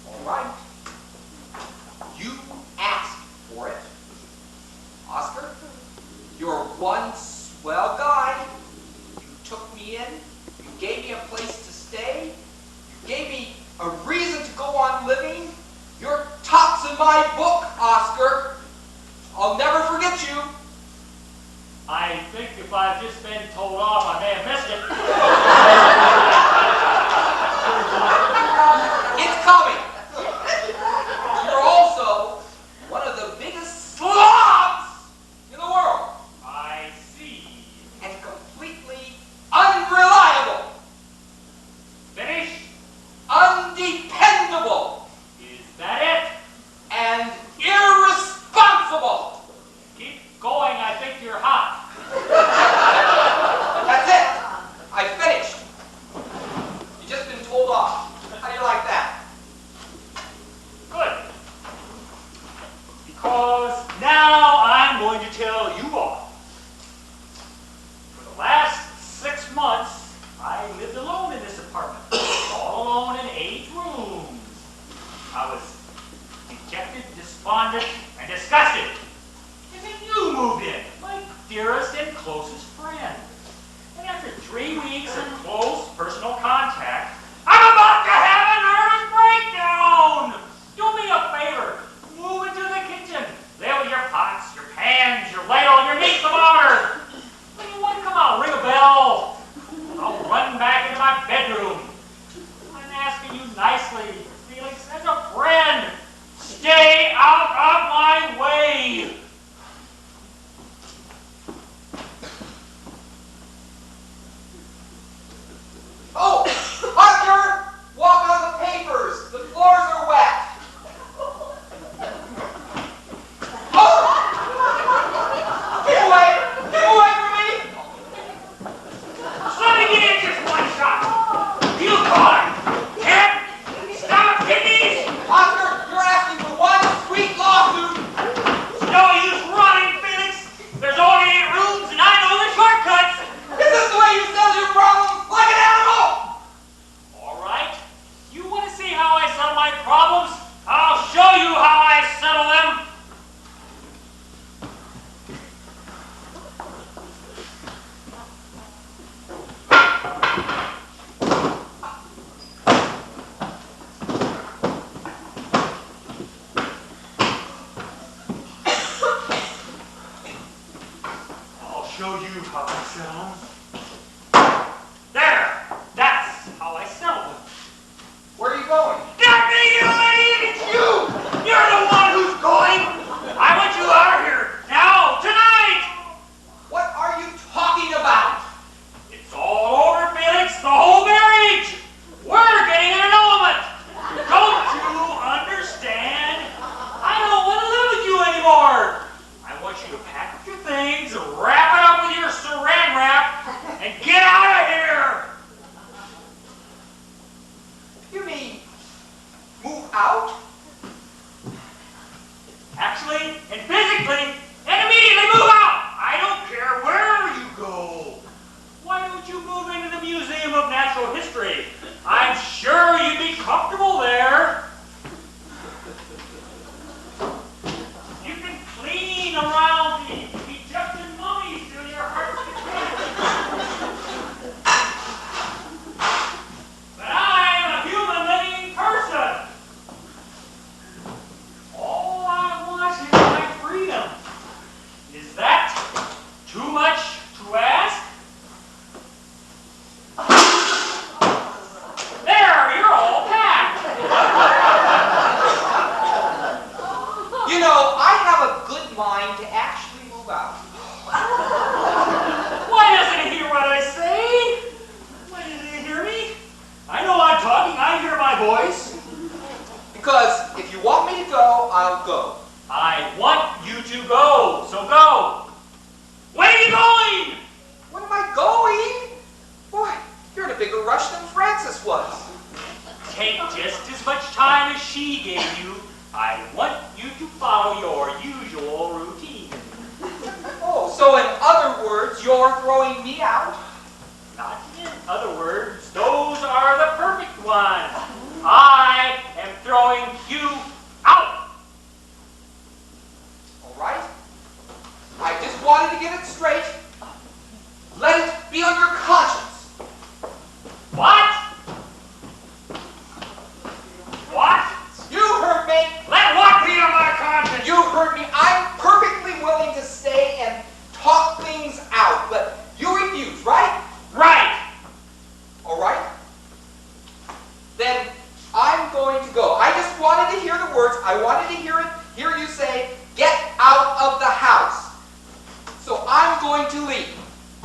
All right. You asked for it. Oscar, you're one swell guy. You took me in. You gave me a place to stay. You gave me a reason to go on living. You're tops in my book, Oscar. I'll never forget you. I think if I've just been told off, I may have missed it. It's coming. You're also one of the biggest slobs in the world. I see. And completely unreliable. Finish? Undependable. Is that it? And irresponsible. Keep going. I think you're hot. That's it. I finished. You've just been told off. How do you like that? Good. Because now I'm going to tell you all. For the last 6 months, I lived alone in this apartment. All alone in 8 rooms. I was dejected, despondent, and disgusted. And then you moved in, my dearest and closest friend. And after 3 weeks of close personal contact, I'm about to have a nervous breakdown! Do me a favor. Move into the kitchen. There with your pots, your pans, your ladle, and your meat thermometer. When you want to come out, ring a bell. I'll run back into my bedroom. I'm asking you nicely, Felix, as a friend. Stay out of my voice? Because if you want me to go, I'll go. I want you to go, so go. Where are you going? When am I going? Boy, you're in a bigger rush than Francis was. Take just as much time as she gave you. I want you to follow your usual routine. Oh, so in other words, you're throwing me out? Not in other words, those are the perfect ones. I am throwing you out. All right. I just wanted to get it straight. Let it be on your conscience. What? What? You heard me. Let what be on my conscience? You heard me. I'm perfectly willing to stay and talk things out, but you refuse, right? Right. All right. Then I'm going to go. I just wanted to hear the words. I wanted to hear you say, "Get out of the house." So I'm going to leave.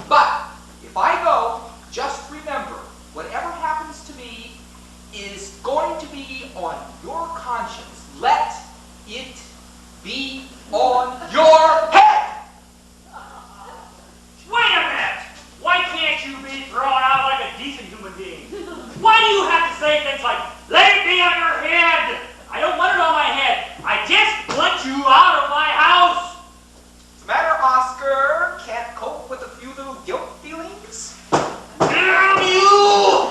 But if I go, just remember, whatever happens to me is going to be on your conscience. Let it be on your head. Wait a minute. Why can't you be thrown out like a decent human being? Why do you have to say things like, "Let it be on your head"? I don't want it on my head. I just want you out of my house. What's the matter, Oscar? Can't cope with a few little guilt feelings? Damn you!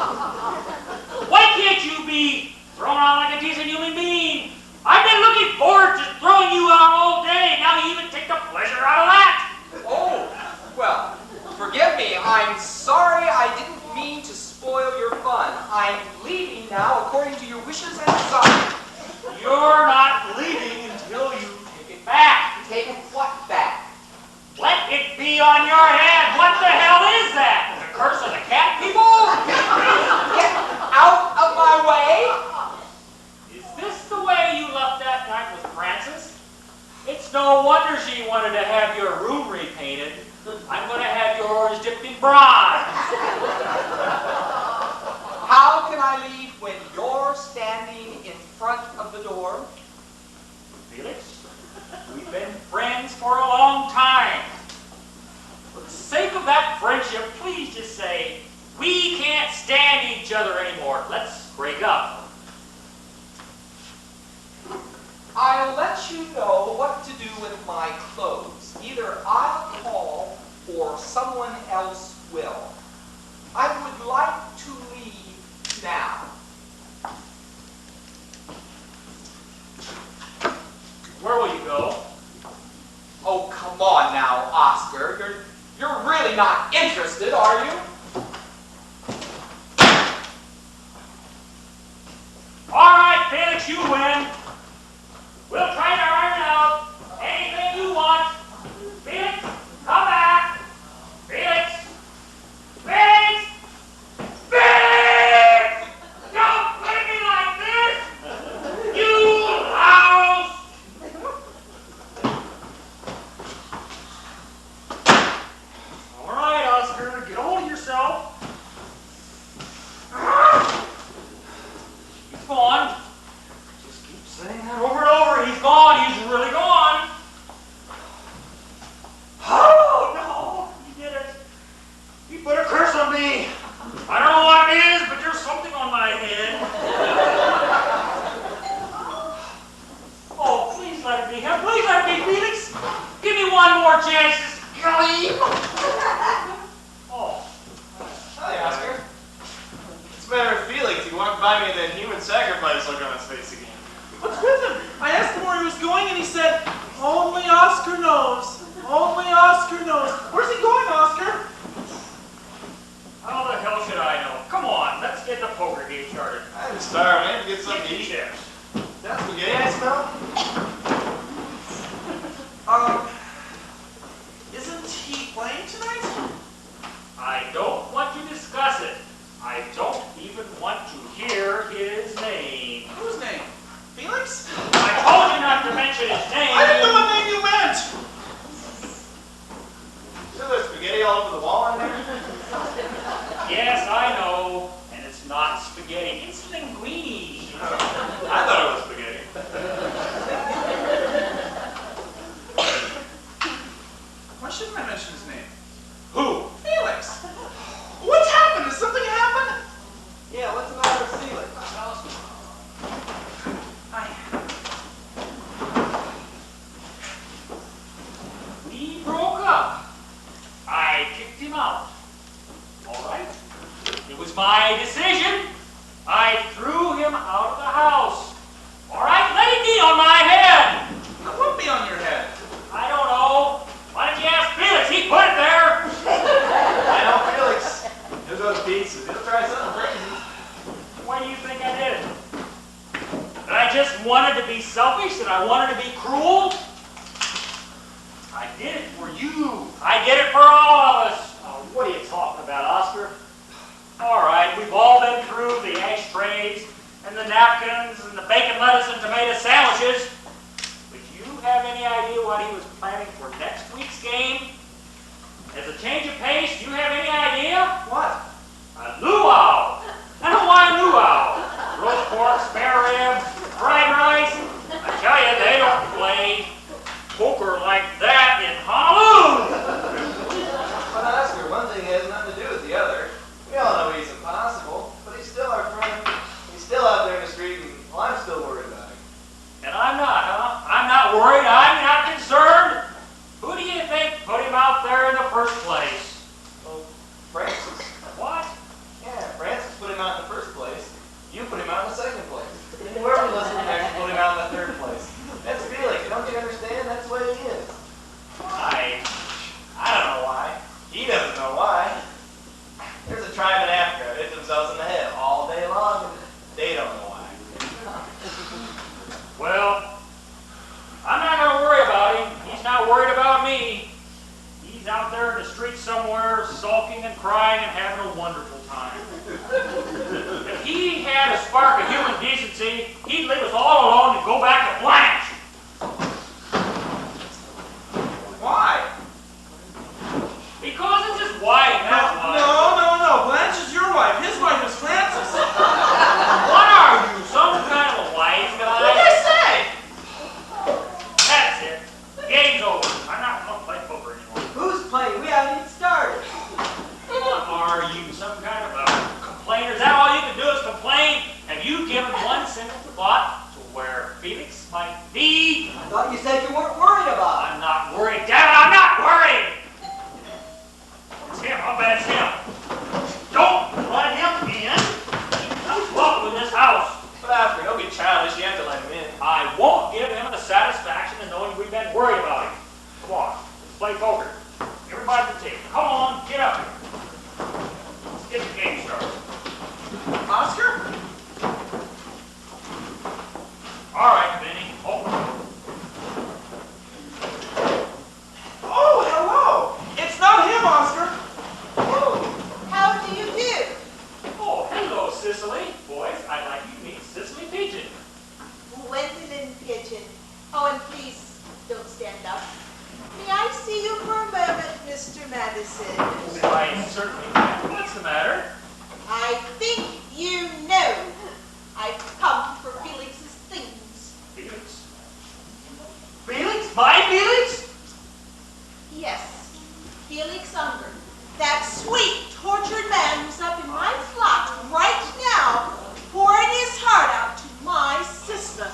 Why can't you be thrown out like a decent human being? I've been looking forward to throwing you out all day. Now you even take the pleasure out of that. Oh, well, forgive me. I'm sorry. I didn't mean to spoil your fun. I'm leaving now according to your wishes and desires. You're not leaving until you take it back. Take what back? Let it be on your head. What the hell is that? The curse of the cat people? Get out of my way. Is this the way you left that night with Francis? It's no wonder she wanted to have your room repainted. I'm going to have yours dipped in bronze. How can I leave when you're standing in front of the door? Felix, we've been friends for a long time. For the sake of that friendship, please just say, we can't stand each other anymore. Let's break up. I'll let you know what to do with my clothes. Either I'll call or someone else will. I would like to leave now. Where will you go? Oh, come on now, Oscar. You're really not interested, are you? All right, Felix, you win. We'll try to iron out anything you want. Felix, come back. Felix. Felix. Felix! Don't look at me like this. You house. All right, Oscar, get hold of yourself. He's gone. Just keep saying that over and over. He's gone. He's really gone. Oh, no. He did it. He put a curse on me. I don't know what it is, but there's something on my head. Oh, please let it be him. Please let it be Felix. Give me one more chance. Golly. Oh. Hi, Oscar. What's the matter with Felix? He walked by me and then human sacrifice look on his face again. What's with him? I asked him where he was going, and he said, "Only Oscar knows. Only Oscar knows." Where's he going, Oscar? How the hell should I know? Come on, let's get the poker game started. I'm starving. I have to get something to Get eat. chips. Is that spaghetti I smell? Isn't he playing tonight? I don't want to discuss it. I don't even want to hear his name. Whose name? Felix? I told you not to mention his name. I didn't know what name you meant. Isn't there spaghetti all over the wall in there? Yes, I know. And it's not spaghetti. It's linguine. do you think I did? That I just wanted to be selfish? That I wanted to be cruel? I did it for you. I did it for all of us. Oh, what are you talking about, Oscar? All right, we've all been through the ashtrays and the napkins and the bacon, lettuce, and tomato sandwiches. But you have any idea what he was planning for next week's game? As a change of pace, do you have any idea? What? A luau. I know why a luau. Roast pork, spare rib, fried rice. I tell you, they don't play poker like that in Honolulu. But Oscar, one thing has nothing to do with the other. We all know he's impossible, but he's still our friend. He's still out there in the street, and well, I'm still worried about him. And I'm not, huh? I'm not worried. I'm not concerned. Who do you think put him out there in the first place? Well, Francis. What? Yeah, Francis put him out in the first place. You put him out in the second place. And whoever listened next put him out in the third place. That's Felix. Don't you understand? That's the way he is. Why? I don't know why. He doesn't know why. There's a tribe in Africa that hit themselves in the head all day long, and they don't know why. Well, I'm not going to worry about him. He's not worried about me. He's out there in the street somewhere, sulking and crying and having a wonderful time. If he had a spark of human decency, he'd leave us all alone and go back to Blanche. Why? Because it's his wife, that's why. No. Blanche is your wife. His wife is Francis. What are you, some kind of a wise guy? What did I say? That's it. Game's over. I'm not going to play poker anymore. Who's playing? We haven't even started. What are you, some kind of a complainer? Is that all you can do is complain? Have you given one single thought to where Felix might be? I thought you said you weren't worried about it. I'm not worried. Damn it, I'm not worried! It's him. I'll bet it's him. Don't let him in. He's welcome in this house. But Oscar, don't be childish. You have to let him in. I won't give him the satisfaction of knowing we've been worried about him. Come on, let's play poker. Everybody at the table. Come on, get up here. Let's get the game started. Oscar? All right, Benny, open the door. Oh, hello. It's not him, Oscar. How do you do? Oh, hello, Cicely. Boys, I'd like you to meet Cicely Pigeon. Gwendolyn Pigeon. Oh, and please don't stand up. May I see you for a moment, Mr. Madison? I certainly can. What's the matter? I think you know I've come for Felix's things. Felix? Felix? My Felix? Yes, Felix Unger. That sweet, tortured man who's up in my flat right now, pouring his heart out to my sister.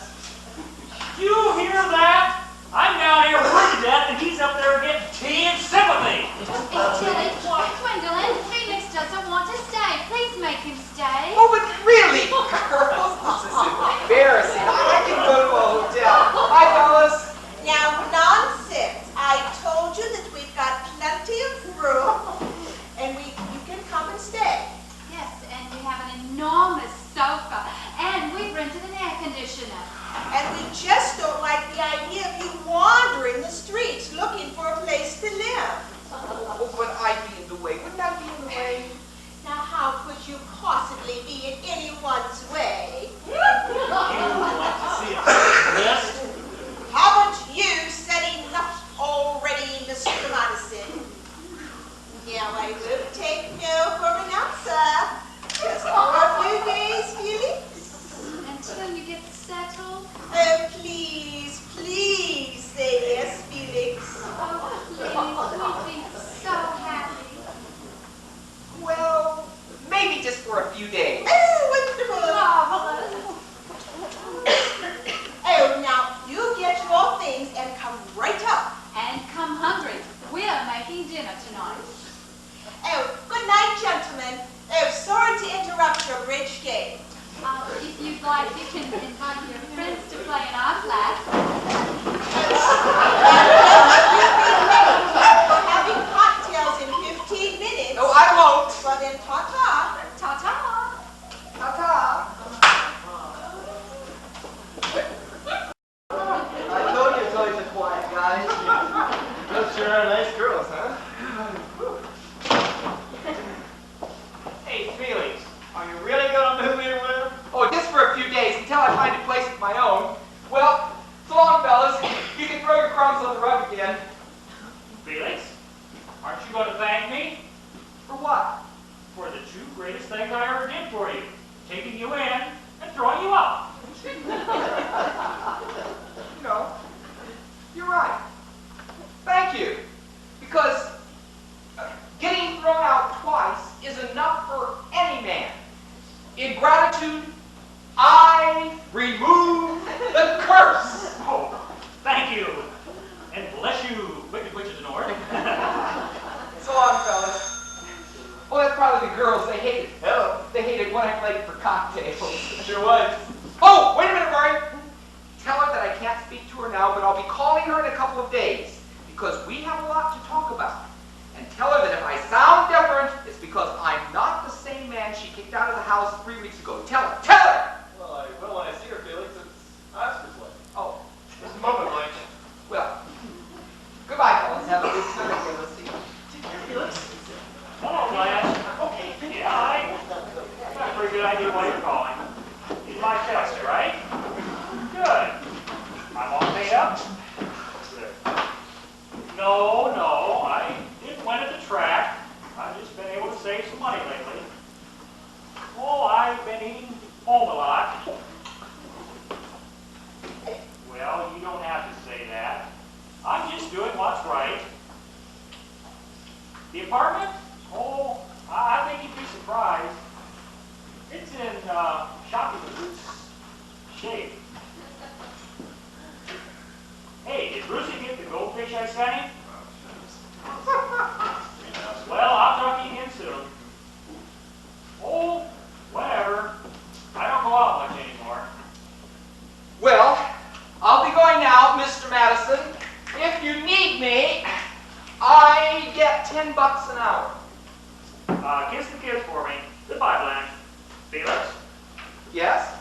Do you hear that? I'm down here worried to death and he's up there getting tea and sympathy. Gwendolyn, Felix doesn't want to stay. Please make him stay. Oh, but really, girls, this is embarrassing. I can go to a hotel. Hi, fellas. Now, nonsense. I told you that we've got plenty of room, and you can come and stay. Yes, and we have an enormous sofa, and we've rented an air conditioner. And we just don't like the idea of you wandering the streets looking for a place to live. Oh, but I'd be in the way. Wouldn't I be in the way? Now, how could you possibly be in anyone's way? You would like to see a list? Haven't you said enough already, Mr. Madison? Yeah, I will take no for an answer. Just for a few days, Felix. Until you get settled. Oh, please say yes, Felix. Oh, please, we'd be so happy. Well, maybe just for a few days. Oh, wonderful. Marvelous. Oh, now, you get your things and come right up. And come hungry. We're making dinner tonight. Oh, good night, gentlemen. Oh, sorry to interrupt your bridge game. If you'd like, you can invite your friends to play in our flat. We're having cocktails in 15 minutes. No, I won't. Well, then, ta-ta. Ta-ta. Ta-ta. taking you in and throwing you out. No, you're right. Thank you. Because getting thrown out twice is enough for any man. In gratitude, I remove the curse. Oh, thank you. And bless you, wicked witches north. So long, fellas. Oh, that's probably the girls. They hate it. Hello. They hated when I'm late for cocktails. Sure was. Oh, wait a minute, Murray. Tell her that I can't speak to her now, but I'll be calling her in a couple of days because we have a lot to talk about. And tell her that if I sound different, it's because I'm not the same man she kicked out of the house 3 weeks ago. Tell her. Tell her! Well, I will when I see her, Felix. It's Oscar's late. Oh, Just a moment, Blake. well. Goodbye, fellas. Have a good time here. Let's see. Hello, Glass. Okay. Yeah, I got a pretty good idea why you're calling. He's my tester, right? Good. I'm all paid up? Good. No, I didn't win at the track. I've just been able to save some money lately. Oh, I've been eating home a lot. Well, you don't have to say that. I'm just doing what's right. The apartment? Oh, I think you'd be surprised. It's in shocking shape. Hey, did Brucey get the goldfish I sent him? Well, I'll talk to you again soon. Oh, whatever. I don't go out much anymore. Well, I'll be going now, Mr. Madison. If you need me, I get $10 an hour. Kiss the kids for me. Goodbye, Blanche. Felix? Yes?